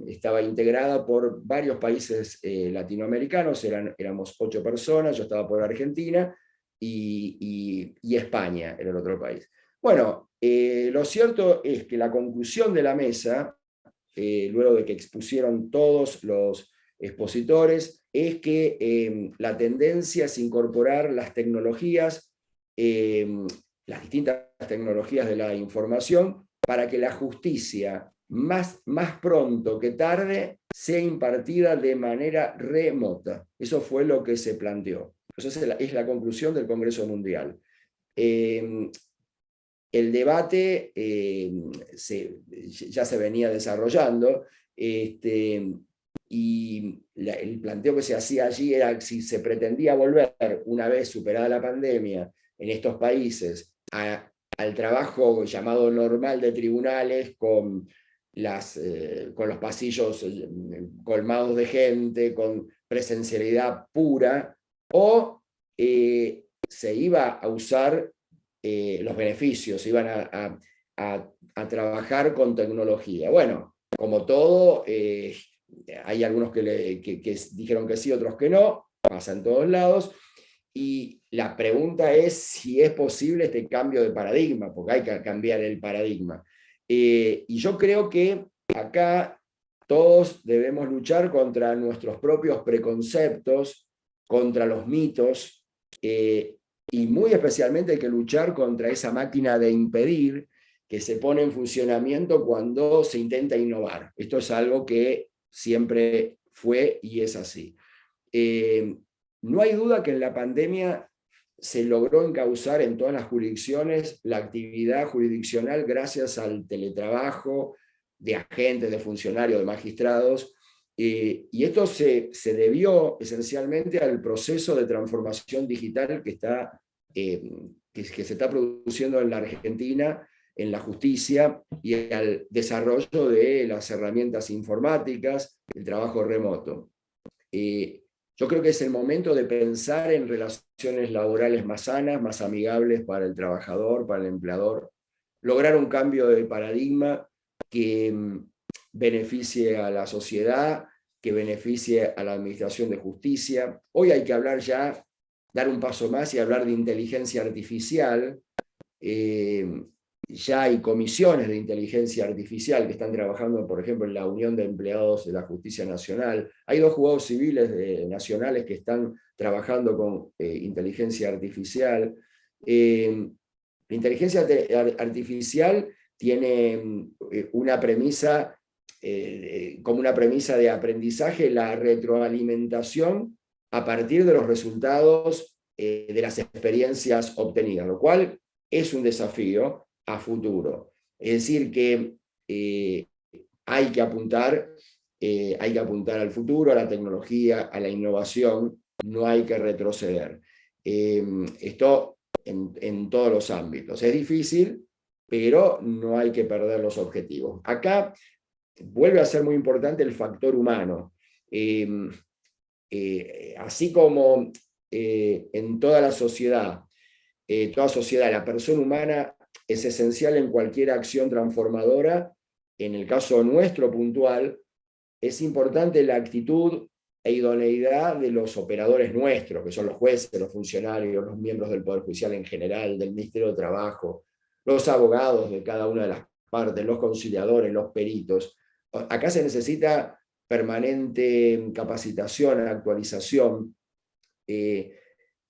estaba integrada por varios países latinoamericanos, éramos 8 personas, yo estaba por Argentina, y España era el otro país. Bueno, lo cierto es que la conclusión de la mesa, luego de que expusieron todos los expositores, es que la tendencia es incorporar las tecnologías, las distintas tecnologías de la información, para que la justicia, más pronto que tarde, sea impartida de manera remota. Eso fue lo que se planteó. Eso es la conclusión del Congreso Mundial. El debate ya se venía desarrollando, y el planteo que se hacía allí era si se pretendía volver, una vez superada la pandemia, en estos países, al trabajo llamado normal de tribunales, con los pasillos colmados de gente, con presencialidad pura, o se iba a usar los beneficios, se iban a trabajar con tecnología. Bueno, como todo, hay algunos que dijeron que sí, otros que no, pasa en todos lados. Y la pregunta es si es posible este cambio de paradigma, porque hay que cambiar el paradigma. Y yo creo que acá todos debemos luchar contra nuestros propios preconceptos, contra los mitos, y muy especialmente hay que luchar contra esa máquina de impedir que se pone en funcionamiento cuando se intenta innovar. Esto es algo que siempre fue y es así. No hay duda que en la pandemia se logró encauzar en todas las jurisdicciones la actividad jurisdiccional gracias al teletrabajo de agentes, de funcionarios, de magistrados, y esto se debió esencialmente al proceso de transformación digital que se está produciendo en la Argentina, en la justicia, y al desarrollo de las herramientas informáticas, el trabajo remoto. Yo creo que es el momento de pensar en relaciones laborales más sanas, más amigables para el trabajador, para el empleador, lograr un cambio de paradigma que beneficie a la sociedad, que beneficie a la administración de justicia. Hoy hay que hablar ya, dar un paso más y hablar de inteligencia artificial. Ya hay comisiones de inteligencia artificial que están trabajando, por ejemplo, en la Unión de Empleados de la Justicia Nacional. Hay 2 juzgados civiles nacionales que están trabajando con inteligencia artificial. La inteligencia artificial tiene una premisa, como una premisa de aprendizaje, la retroalimentación a partir de los resultados de las experiencias obtenidas, lo cual es un desafío a futuro. Es decir, que hay que apuntar al futuro, a la tecnología, a la innovación, no hay que retroceder. Esto en todos los ámbitos. Es difícil, pero no hay que perder los objetivos. Acá vuelve a ser muy importante el factor humano. Así como en toda sociedad, la persona humana es esencial en cualquier acción transformadora. En el caso nuestro puntual, es importante la actitud e idoneidad de los operadores nuestros, que son los jueces, los funcionarios, los miembros del Poder Judicial en general, del Ministerio de Trabajo, los abogados de cada una de las partes, los conciliadores, los peritos. Acá se necesita permanente capacitación, actualización.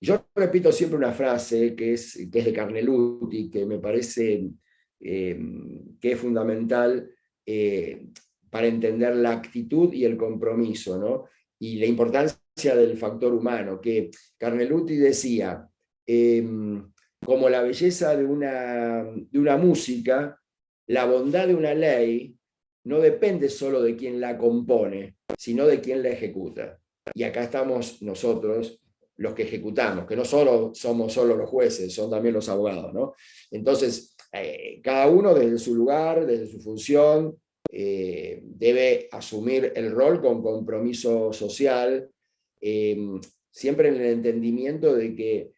Yo repito siempre una frase que es de Carneluti, que me parece que es fundamental para entender la actitud y el compromiso, ¿no? Y la importancia del factor humano, que Carneluti decía, como la belleza de una música, la bondad de una ley no depende solo de quien la compone, sino de quien la ejecuta. Y acá estamos nosotros, los que ejecutamos, que no somos solo los jueces, son también los abogados, ¿no? Entonces, cada uno desde su lugar, desde su función, debe asumir el rol con compromiso social, siempre en el entendimiento de que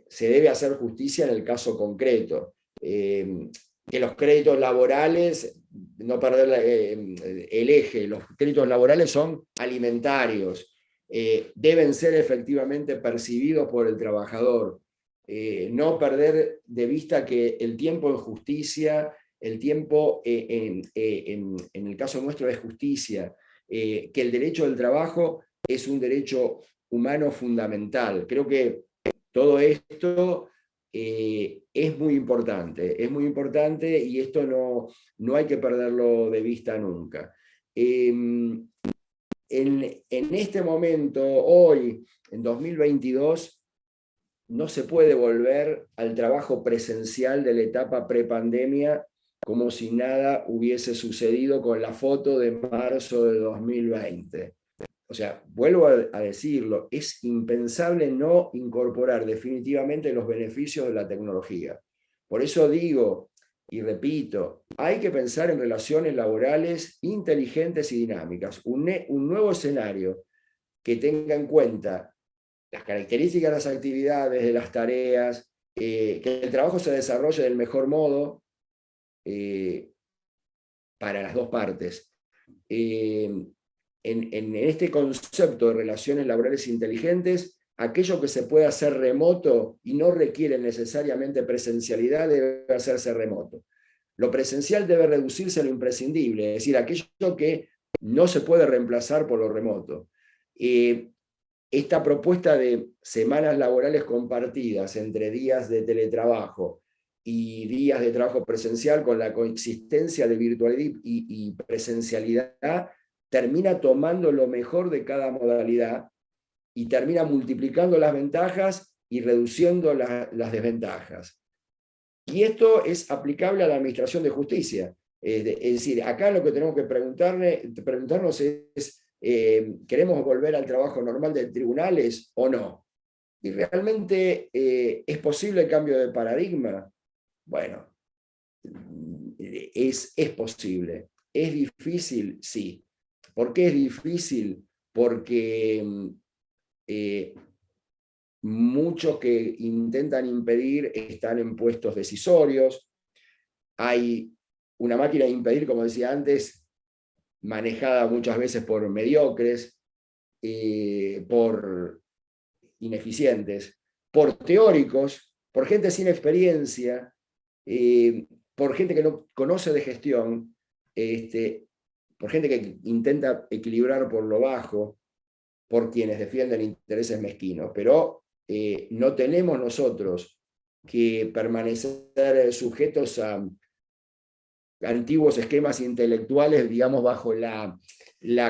se debe hacer justicia en el caso concreto, que los créditos laborales, no perder el eje, los créditos laborales son alimentarios, deben ser efectivamente percibidos por el trabajador, no perder de vista que el tiempo en justicia, el tiempo en el caso nuestro es justicia, que el derecho del trabajo es un derecho humano fundamental. Creo que todo esto es muy importante y esto no hay que perderlo de vista nunca. En este momento, hoy, en 2022, no se puede volver al trabajo presencial de la etapa prepandemia como si nada hubiese sucedido con la foto de marzo de 2020. O sea, vuelvo a decirlo, es impensable no incorporar definitivamente los beneficios de la tecnología. Por eso digo y repito, hay que pensar en relaciones laborales inteligentes y dinámicas, un nuevo escenario que tenga en cuenta las características de las actividades, de las tareas, que el trabajo se desarrolle del mejor modo para las dos partes. En este concepto de relaciones laborales inteligentes, aquello que se puede hacer remoto y no requiere necesariamente presencialidad debe hacerse remoto. Lo presencial debe reducirse a lo imprescindible, es decir, aquello que no se puede reemplazar por lo remoto. Esta propuesta de semanas laborales compartidas entre días de teletrabajo y días de trabajo presencial con la coexistencia de virtualidad y presencialidad termina tomando lo mejor de cada modalidad y termina multiplicando las ventajas y reduciendo las desventajas. Y esto es aplicable a la administración de justicia. Es decir, acá lo que tenemos que preguntarnos es, ¿queremos volver al trabajo normal de tribunales o no? ¿Y realmente es posible el cambio de paradigma? Bueno, es posible. ¿Es difícil? Sí. ¿Por qué es difícil? Porque muchos que intentan impedir están en puestos decisorios. Hay una máquina de impedir, como decía antes, manejada muchas veces por mediocres, por ineficientes, por teóricos, por gente sin experiencia, por gente que no conoce de gestión, por gente que intenta equilibrar por lo bajo, por quienes defienden intereses mezquinos. Pero no tenemos nosotros que permanecer sujetos a antiguos esquemas intelectuales, digamos, bajo la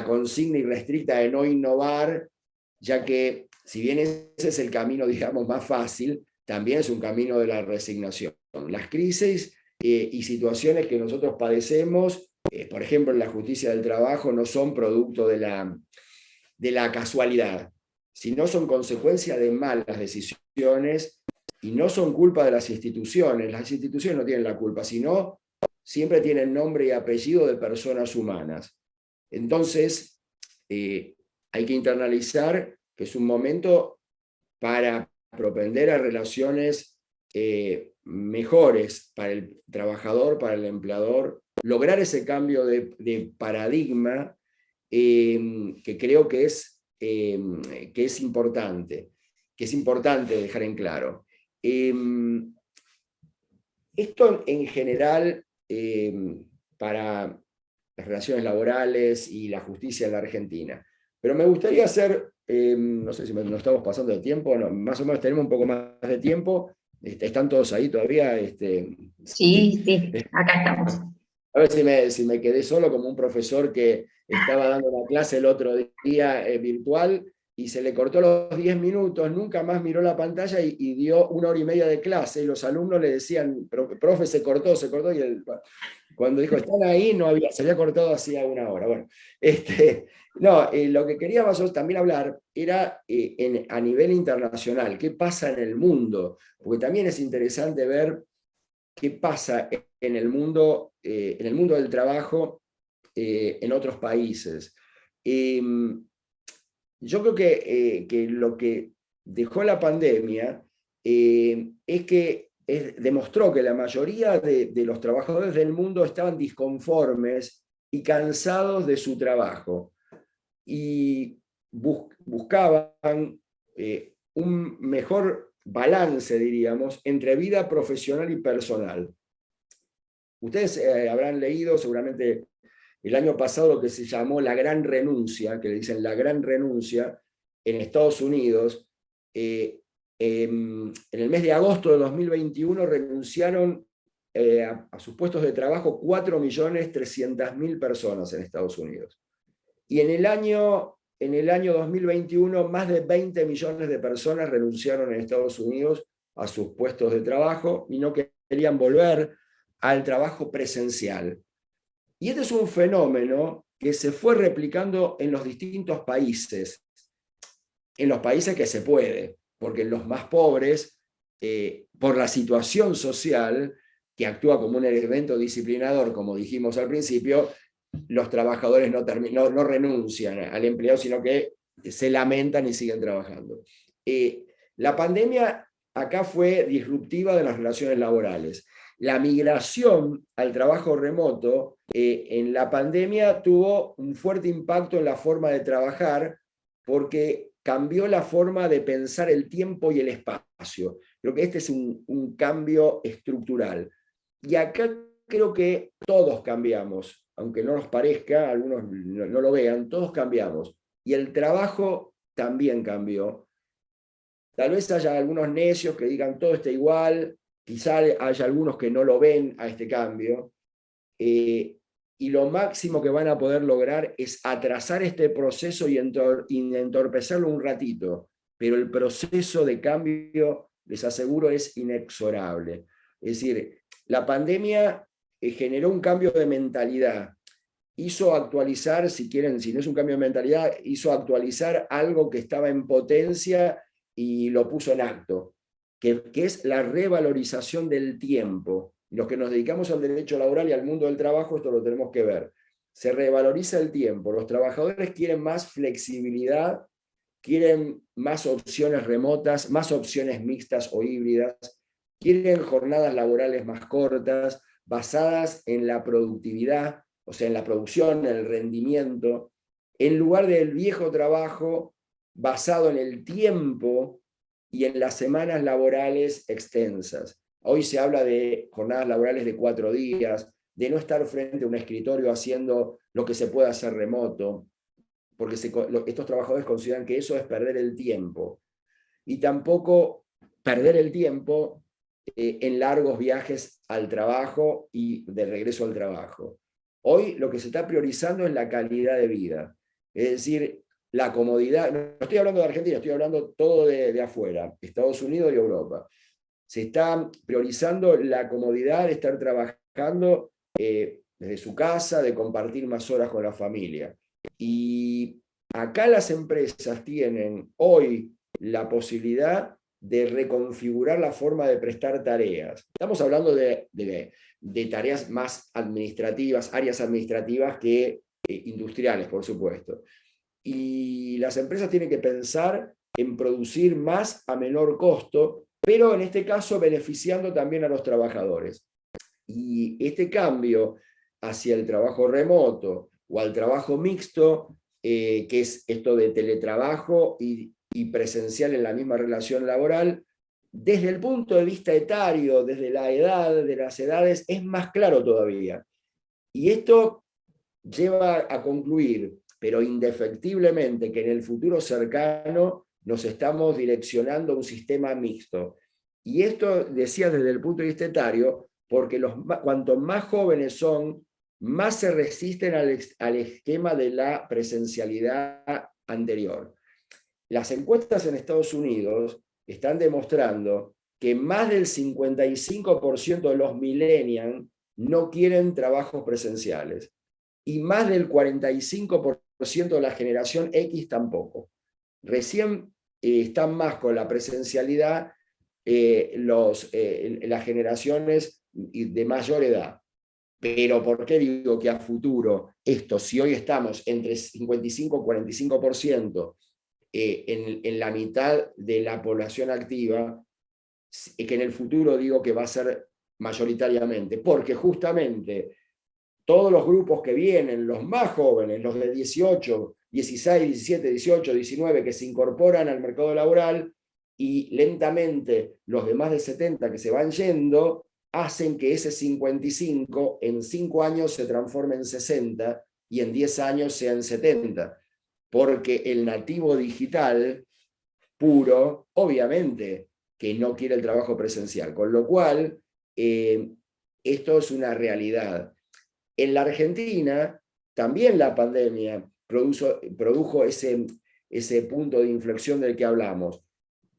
consigna irrestricta de no innovar, ya que si bien ese es el camino, digamos, más fácil, también es un camino de la resignación. Las crisis y situaciones que nosotros padecemos, por ejemplo, en la justicia del trabajo, no son producto de la casualidad, sino son consecuencia de malas decisiones y no son culpa de las instituciones. Las instituciones no tienen la culpa, sino siempre tienen nombre y apellido de personas humanas. Entonces, hay que internalizar que es un momento para propender a relaciones mejores para el trabajador, para el empleador, lograr ese cambio de paradigma que creo que es importante dejar en claro. Esto en general para las relaciones laborales y la justicia en la Argentina. Pero me gustaría hacer, no sé si nos estamos pasando de tiempo, no, más o menos tenemos un poco más de tiempo. ¿Están todos ahí todavía? Sí, sí, acá estamos. A ver si me quedé solo como un profesor que estaba dando la clase el otro día virtual y se le cortó los 10 minutos, nunca más miró la pantalla y dio 1 hora y media de clase, y los alumnos le decían, profe, se cortó, y cuando dijo, están ahí, se había cortado hacía 1 hora. Bueno, no, lo que queríamos también hablar era a nivel internacional, qué pasa en el mundo, porque también es interesante ver qué pasa en el mundo del trabajo en otros países. Yo creo que lo que dejó la pandemia es que demostró que la mayoría de los trabajadores del mundo estaban disconformes y cansados de su trabajo y buscaban un mejor balance, diríamos, entre vida profesional y personal. Ustedes habrán leído seguramente el año pasado lo que se llamó la gran renuncia, que le dicen la gran renuncia, en Estados Unidos. En el mes de agosto de 2021 renunciaron a sus puestos de trabajo 4.300.000 personas en Estados Unidos. Y en el año 2021, más de 20 millones de personas renunciaron en Estados Unidos a sus puestos de trabajo y no querían volver al trabajo presencial. Y este es un fenómeno que se fue replicando en los distintos países, en los países que se puede, porque en los más pobres, por la situación social, que actúa como un elemento disciplinador, como dijimos al principio, los trabajadores no renuncian al empleo, sino que se lamentan y siguen trabajando. La pandemia acá fue disruptiva de las relaciones laborales. La migración al trabajo remoto en la pandemia tuvo un fuerte impacto en la forma de trabajar porque cambió la forma de pensar el tiempo y el espacio. Creo que este es un cambio estructural. Y acá creo que todos cambiamos, aunque no nos parezca, algunos no lo vean, todos cambiamos. Y el trabajo también cambió. Tal vez haya algunos necios que digan todo está igual, quizá haya algunos que no lo ven a este cambio, y lo máximo que van a poder lograr es atrasar este proceso y entorpecerlo un ratito, pero el proceso de cambio, les aseguro, es inexorable. Es decir, la pandemia generó un cambio de mentalidad, hizo actualizar, si quieren, si no es un cambio de mentalidad, hizo actualizar algo que estaba en potencia y lo puso en acto, que es la revalorización del tiempo. Los que nos dedicamos al derecho laboral y al mundo del trabajo, esto lo tenemos que ver. Se revaloriza el tiempo, los trabajadores quieren más flexibilidad, quieren más opciones remotas, más opciones mixtas o híbridas, quieren jornadas laborales más cortas, basadas en la productividad, o sea, en la producción, en el rendimiento, en lugar del viejo trabajo basado en el tiempo y en las semanas laborales extensas. Hoy se habla de jornadas laborales de 4 días, de no estar frente a un escritorio haciendo lo que se puede hacer remoto, porque estos trabajadores consideran que eso es perder el tiempo. Y tampoco perder el tiempo en largos viajes al trabajo y de regreso al trabajo. Hoy lo que se está priorizando es la calidad de vida, es decir, la comodidad. No estoy hablando de Argentina, estoy hablando todo de afuera, Estados Unidos y Europa. Se está priorizando la comodidad de estar trabajando desde su casa, de compartir más horas con la familia. Y acá las empresas tienen hoy la posibilidad de reconfigurar la forma de prestar tareas. Estamos hablando de tareas más administrativas, áreas administrativas que industriales, por supuesto. Y las empresas tienen que pensar en producir más a menor costo, pero en este caso beneficiando también a los trabajadores. Y este cambio hacia el trabajo remoto o al trabajo mixto, que es esto de teletrabajo y presencial en la misma relación laboral, desde el punto de vista etario, desde la edad, de las edades, es más claro todavía. Y esto lleva a concluir, pero indefectiblemente, que en el futuro cercano nos estamos direccionando a un sistema mixto. Y esto decía desde el punto de vista etario, porque cuanto más jóvenes son, más se resisten al esquema de la presencialidad anterior. Las encuestas en Estados Unidos están demostrando que más del 55% de los millennials no quieren trabajos presenciales y más del 45% de la generación X tampoco. Recién están más con la presencialidad las generaciones de mayor edad. Pero ¿por qué digo que a futuro esto, si hoy estamos entre 55 y 45% en la mitad de la población activa, que en el futuro digo que va a ser mayoritariamente? Porque justamente todos los grupos que vienen, los más jóvenes, los de 18, 16, 17, 18, 19, que se incorporan al mercado laboral, y lentamente los de más de 70 que se van yendo, hacen que ese 55 en 5 años se transforme en 60 y en 10 años sea en 70. Porque el nativo digital puro, obviamente, que no quiere el trabajo presencial. Con lo cual, esto es una realidad. En la Argentina, también la pandemia produjo ese punto de inflexión del que hablamos.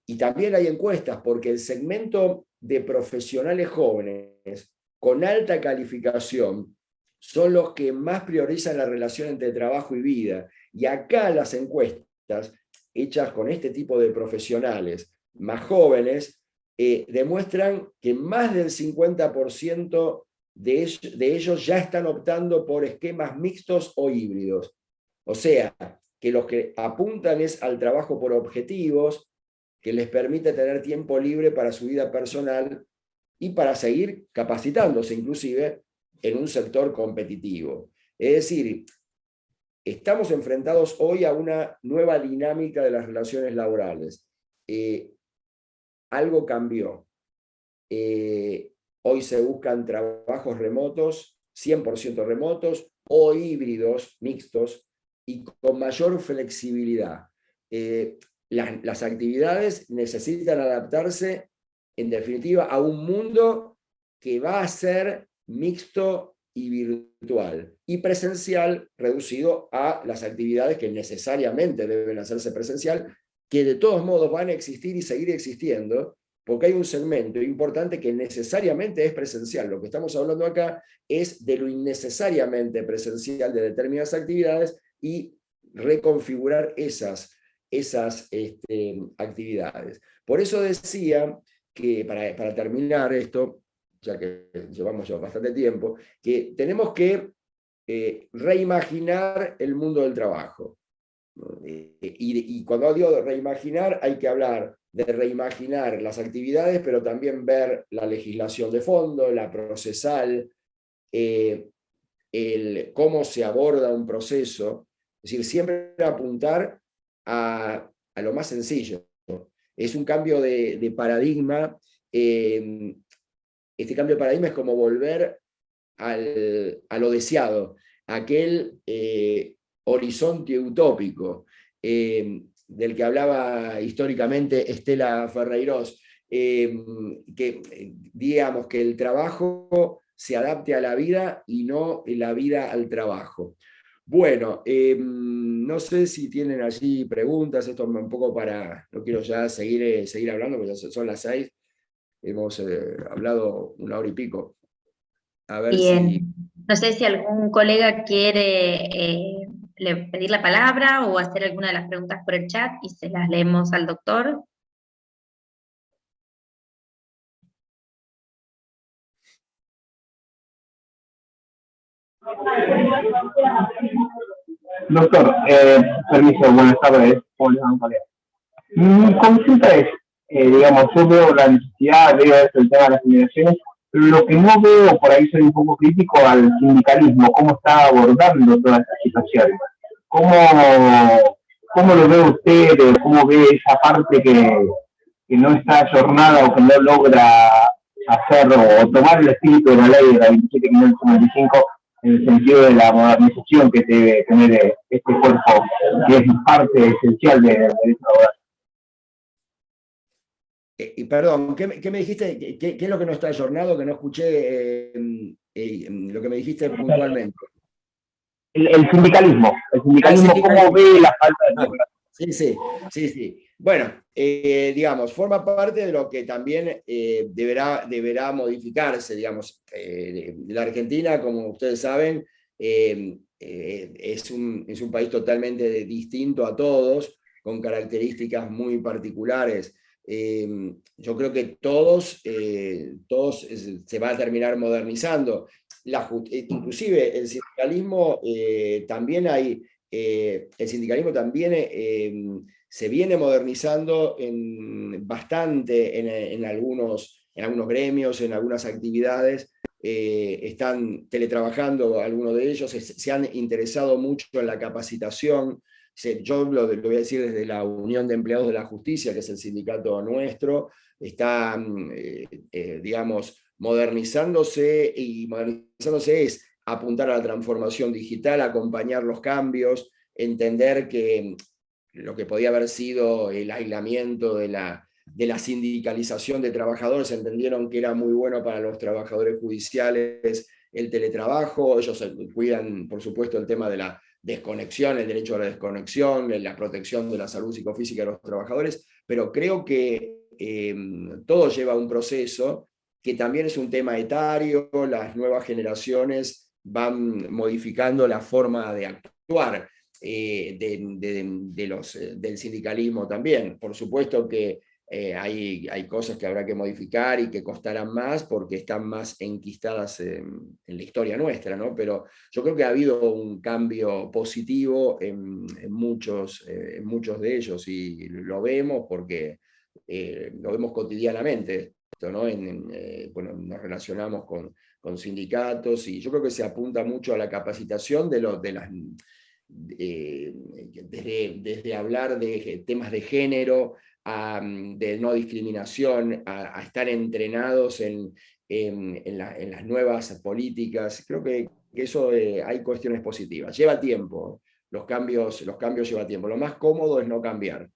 Y también hay encuestas, porque el segmento de profesionales jóvenes con alta calificación son los que más priorizan la relación entre trabajo y vida. Y acá las encuestas hechas con este tipo de profesionales más jóvenes demuestran que más del 50% de ellos ya están optando por esquemas mixtos o híbridos. O sea, que los que apuntan es al trabajo por objetivos, que les permite tener tiempo libre para su vida personal y para seguir capacitándose, inclusive en un sector competitivo. Es decir, estamos enfrentados hoy a una nueva dinámica de las relaciones laborales. Algo cambió. Hoy se buscan trabajos remotos, 100% remotos o híbridos, mixtos, y con mayor flexibilidad. Las actividades necesitan adaptarse, en definitiva, a un mundo que va a ser mixto y virtual, y presencial reducido a las actividades que necesariamente deben hacerse presencial, que de todos modos van a existir y seguir existiendo, porque hay un segmento importante que necesariamente es presencial. Lo que estamos hablando acá es de lo innecesariamente presencial de determinadas actividades y reconfigurar esas actividades. Por eso decía que, para terminar esto, ya que llevamos ya bastante tiempo, que tenemos que reimaginar el mundo del trabajo. Y cuando digo reimaginar, hay que hablar de reimaginar las actividades, pero también ver la legislación de fondo, la procesal, cómo se aborda un proceso. Es decir, siempre apuntar a lo más sencillo. Es un cambio de paradigma. Este cambio de paradigma es como volver a lo deseado, aquel horizonte utópico del que hablaba históricamente Estela Ferreirós, que digamos que el trabajo se adapte a la vida y no la vida al trabajo. Bueno, no sé si tienen allí preguntas, esto un poco para, no quiero ya seguir hablando, porque ya son las 6, hemos hablado 1 hora y pico. A ver si... Bien, no sé si algún colega quiere pedir la palabra o hacer alguna de las preguntas por el chat y se las leemos al doctor. Doctor, permiso, buenas tardes. Hola, mi consulta es, digamos, yo veo la necesidad, veo esto, el tema de las generaciones, pero lo que no veo, por ahí soy un poco crítico al sindicalismo, cómo está abordando toda esta situación. ¿Cómo lo ve usted? ¿Cómo ve esa parte que no está ayornada o que no logra hacer o tomar el espíritu de la ley de la 27.555 en el sentido de la modernización que debe tener este cuerpo, que es parte esencial del derecho laboral? Perdón, ¿qué me dijiste? ¿Qué es lo que no está ayornado? Que no escuché lo que me dijiste puntualmente. El sindicalismo. El sindicalismo, ¿cómo ve la falta de regulación? Sí. Bueno, digamos, forma parte de lo que también deberá modificarse, digamos. La Argentina, como ustedes saben, es un país totalmente distinto a todos, con características muy particulares. Yo creo que todos se va a terminar modernizando. Inclusive el sindicalismo también se viene modernizando bastante en algunos gremios, en algunas actividades. Están teletrabajando algunos de ellos, se han interesado mucho en la capacitación. Yo lo voy a decir desde la Unión de Empleados de la Justicia, que es el sindicato nuestro, está, digamos, modernizándose, y modernizándose es apuntar a la transformación digital, acompañar los cambios, entender que lo que podía haber sido el aislamiento de la sindicalización de trabajadores, entendieron que era muy bueno para los trabajadores judiciales el teletrabajo. Ellos cuidan, por supuesto, el tema de la desconexión, el derecho a la desconexión, la protección de la salud psicofísica de los trabajadores, pero creo que todo lleva un proceso que también es un tema etario. Las nuevas generaciones van modificando la forma de actuar del sindicalismo también. Por supuesto que hay cosas que habrá que modificar y que costarán más porque están más enquistadas en la historia nuestra, ¿no? Pero yo creo que ha habido un cambio positivo en muchos de ellos, y lo vemos porque lo vemos cotidianamente, ¿no? Bueno, nos relacionamos con sindicatos, y yo creo que se apunta mucho a la capacitación desde hablar de temas de género, de no discriminación, a estar entrenados en las nuevas políticas. Creo que eso hay cuestiones positivas. Lleva tiempo, los cambios llevan tiempo. Lo más cómodo es no cambiar,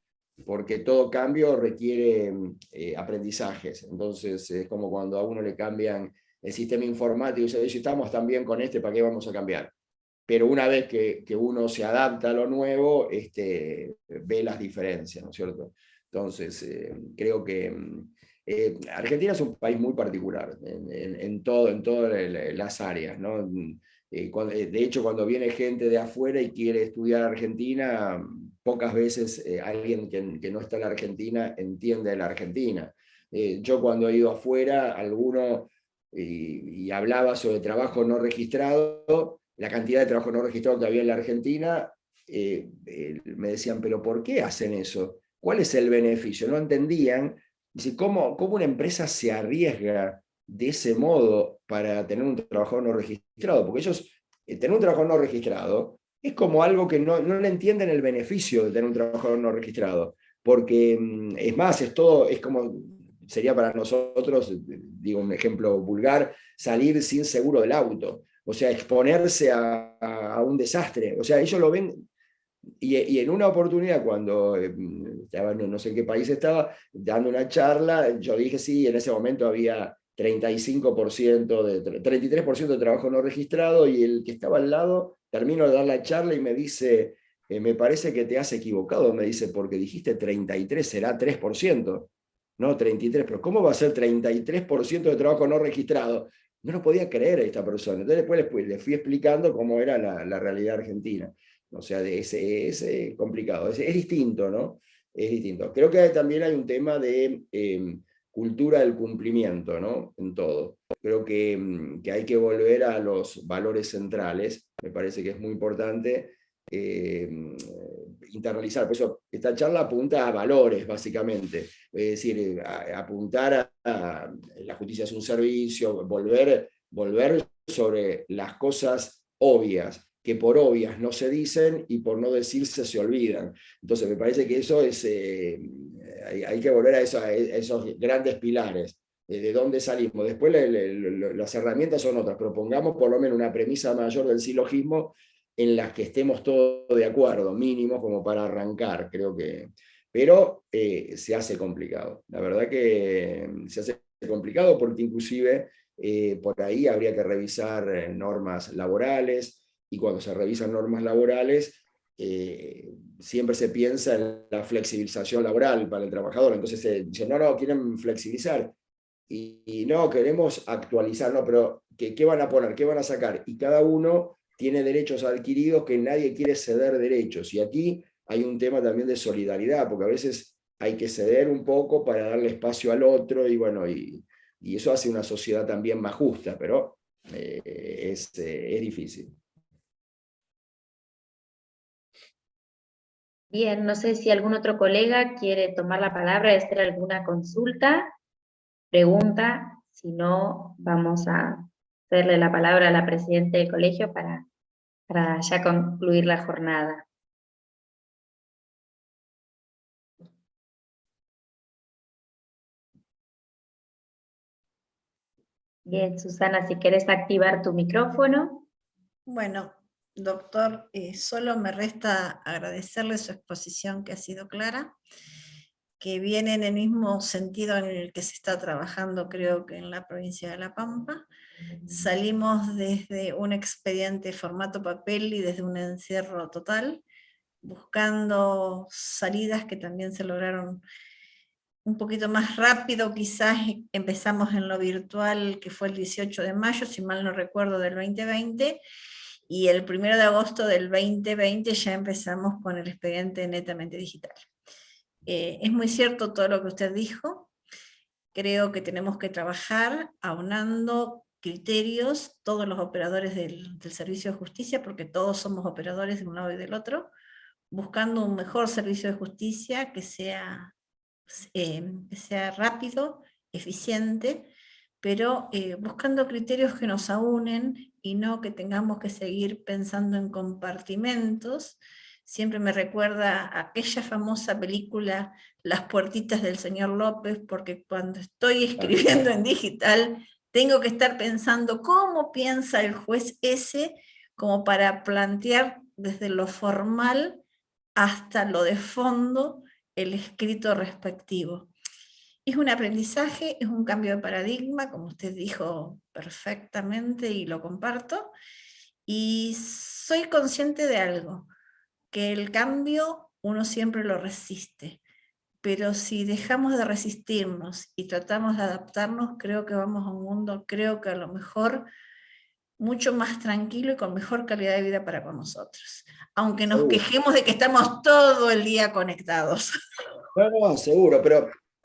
porque todo cambio requiere aprendizajes. Entonces es como cuando a uno le cambian el sistema informático, y dice, si estamos tan bien con ¿para qué vamos a cambiar? Pero una vez que uno se adapta a lo nuevo, ve las diferencias, ¿no es cierto? Entonces, creo que Argentina es un país muy particular en todas las áreas, ¿no? De hecho, cuando viene gente de afuera y quiere estudiar Argentina, pocas veces alguien que no está en la Argentina entiende la Argentina. Yo cuando he ido afuera, alguno y hablaba sobre trabajo no registrado, la cantidad de trabajo no registrado que había en la Argentina, me decían, pero ¿por qué hacen eso? ¿Cuál es el beneficio? No entendían. Dice, ¿cómo una empresa se arriesga de ese modo para tener un trabajador no registrado? Porque ellos, tener un trabajador no registrado es como algo que no le entienden el beneficio de tener un trabajador no registrado. Porque es más, es como, sería para nosotros, digo un ejemplo vulgar, salir sin seguro del auto. O sea, exponerse a un desastre. O sea, ellos lo ven. Y en una oportunidad, cuando estaba, no sé en qué país estaba, dando una charla, yo dije sí, en ese momento había 33% de trabajo no registrado, y el que estaba al lado, termino de dar la charla y me dice, me parece que te has equivocado, me dice, porque dijiste 33, será 3%, no 33, pero ¿cómo va a ser 33% de trabajo no registrado? No lo podía creer esta persona. Entonces después le fui explicando cómo era la realidad argentina. O sea, es complicado, es distinto, ¿no? Es distinto. Creo que también hay un tema de cultura del cumplimiento, ¿no? En todo. Creo que hay que volver a los valores centrales, me parece que es muy importante internalizar. Por eso esta charla apunta a valores, básicamente. Es decir, apuntar a la justicia es un servicio, volver sobre las cosas obvias, que por obvias no se dicen y por no decirse se olvidan. Entonces me parece que eso es, hay que volver a esos grandes pilares. ¿De dónde salimos? Después las herramientas son otras, pero pongamos por lo menos una premisa mayor del silogismo en las que estemos todos de acuerdo, mínimo como para arrancar, creo que. Pero se hace complicado. La verdad que se hace complicado porque inclusive por ahí habría que revisar normas laborales, y cuando se revisan normas laborales, siempre se piensa en la flexibilización laboral para el trabajador. Entonces se dice, no, quieren flexibilizar. Y no, queremos actualizar, no, pero ¿qué van a poner? ¿Qué van a sacar? Y cada uno tiene derechos adquiridos que nadie quiere ceder derechos. Y aquí hay un tema también de solidaridad, porque a veces hay que ceder un poco para darle espacio al otro, y bueno, y eso hace una sociedad también más justa, pero es difícil. Bien, no sé si algún otro colega quiere tomar la palabra y hacer alguna consulta, pregunta. Si no, vamos a hacerle la palabra a la presidenta del colegio para ya concluir la jornada. Bien, Susana, si querés activar tu micrófono. Bueno, doctor, solo me resta agradecerle su exposición, que ha sido clara, que viene en el mismo sentido en el que se está trabajando, creo que en la provincia de La Pampa. Salimos desde un expediente formato papel y desde un encierro total, buscando salidas que también se lograron un poquito más rápido. Quizás empezamos en lo virtual, que fue el 18 de mayo, si mal no recuerdo, del 2020, y el 1 de agosto del 2020 ya empezamos con el expediente netamente digital. Es muy cierto todo lo que usted dijo. Creo que tenemos que trabajar aunando criterios, todos los operadores del servicio de justicia, porque todos somos operadores de un lado y del otro, buscando un mejor servicio de justicia que sea rápido, eficiente, pero buscando criterios que nos aúnen y no que tengamos que seguir pensando en compartimentos. Siempre me recuerda a aquella famosa película Las puertitas del señor López, porque cuando estoy escribiendo en digital tengo que estar pensando cómo piensa el juez ese, como para plantear desde lo formal hasta lo de fondo el escrito respectivo. Es un aprendizaje, es un cambio de paradigma, como usted dijo perfectamente y lo comparto, y soy consciente de algo, que el cambio uno siempre lo resiste, pero si dejamos de resistirnos y tratamos de adaptarnos, creo que vamos a un mundo, creo que a lo mejor mucho más tranquilo y con mejor calidad de vida para con nosotros, aunque nos quejemos de que estamos todo el día conectados. No, seguro,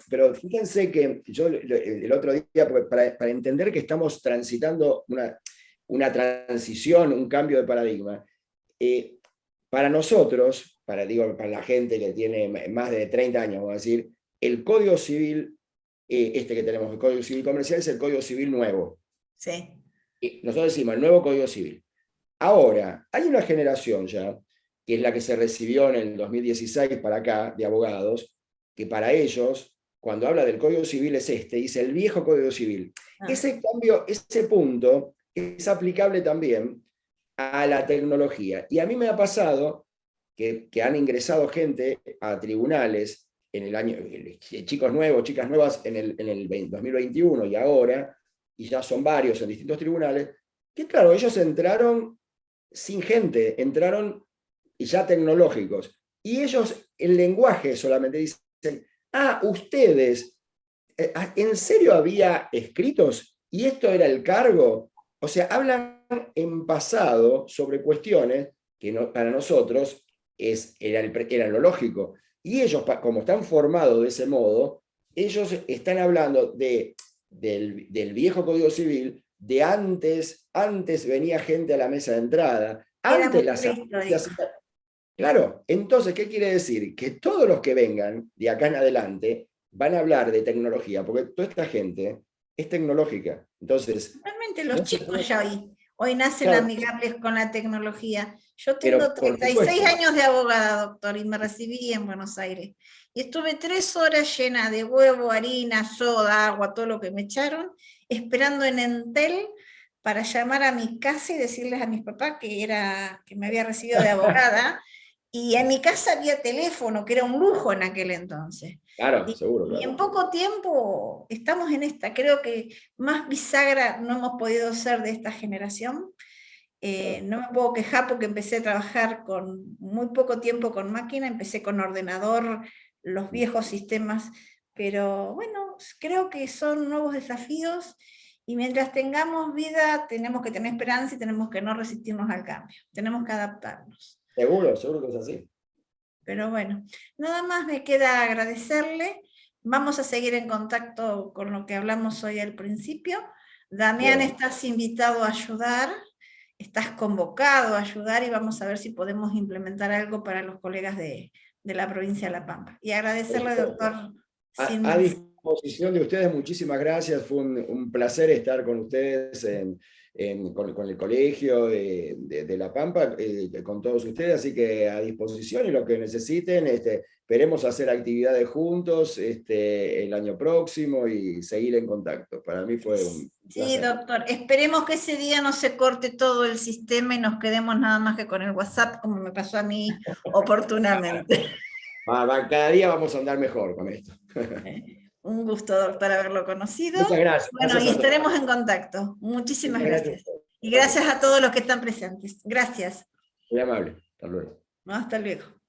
pero fíjense que yo el otro día, para entender que estamos transitando una transición, un cambio de paradigma, para nosotros, para la gente que tiene más de 30 años, vamos a decir, el Código Civil, que tenemos, el Código Civil Comercial, es el Código Civil nuevo. Sí. Nosotros decimos el nuevo Código Civil. Ahora, hay una generación ya, que es la que se recibió en el 2016 para acá, de abogados, que para ellos, cuando habla del Código Civil es dice el viejo Código Civil. Ese cambio, ese punto, es aplicable también a la tecnología. Y a mí me ha pasado que han ingresado gente a tribunales en el año, chicos nuevos, chicas nuevas en el 2021 y ahora, y ya son varios en distintos tribunales, que claro, ellos entraron sin gente, entraron ya tecnológicos. Y ellos, el lenguaje solamente dicen, ustedes, ¿en serio había escritos? ¿Y esto era el cargo? O sea, hablan en pasado sobre cuestiones que para nosotros era lo lógico. Y ellos, como están formados de ese modo, ellos están hablando del viejo Código Civil, de antes venía gente a la mesa de entrada, Claro, entonces, ¿qué quiere decir? Que todos los que vengan de acá en adelante van a hablar de tecnología, porque toda esta gente es tecnológica. Entonces, realmente los chicos ya hoy nacen amigables con la tecnología. Yo tengo 36 años de abogada, doctor, y me recibí en Buenos Aires. Y estuve 3 horas llena de huevo, harina, soda, agua, todo lo que me echaron, esperando en Entel para llamar a mi casa y decirles a mis papás que me había recibido de abogada. Y en mi casa había teléfono, que era un lujo en aquel entonces. Claro, seguro. Claro. Y en poco tiempo estamos en esta. Creo que más bisagra no hemos podido ser de esta generación. No me puedo quejar porque empecé a trabajar con muy poco tiempo con máquina, empecé con ordenador, los viejos sistemas, pero bueno, creo que son nuevos desafíos y mientras tengamos vida tenemos que tener esperanza y tenemos que no resistirnos al cambio, tenemos que adaptarnos. Seguro que es así. Pero bueno, nada más me queda agradecerle. Vamos a seguir en contacto con lo que hablamos hoy al principio. Damián, estás invitado a ayudar, estás convocado a ayudar y vamos a ver si podemos implementar algo para los colegas de la provincia de La Pampa. Y agradecerle, doctor. A disposición de ustedes, muchísimas gracias. Fue un placer estar con ustedes con el colegio de La Pampa, con todos ustedes, así que a disposición y lo que necesiten, esperemos hacer actividades juntos el año próximo y seguir en contacto. Para mí fue un placer. Sí, doctor, esperemos que ese día no se corte todo el sistema y nos quedemos nada más que con el WhatsApp, como me pasó a mí oportunamente. Cada día vamos a andar mejor con esto. Un gusto, doctor, haberlo conocido. Muchas gracias. Bueno, y estaremos en contacto. Muchísimas gracias. Y gracias a todos los que están presentes. Gracias. Muy amable. Hasta luego. Hasta luego.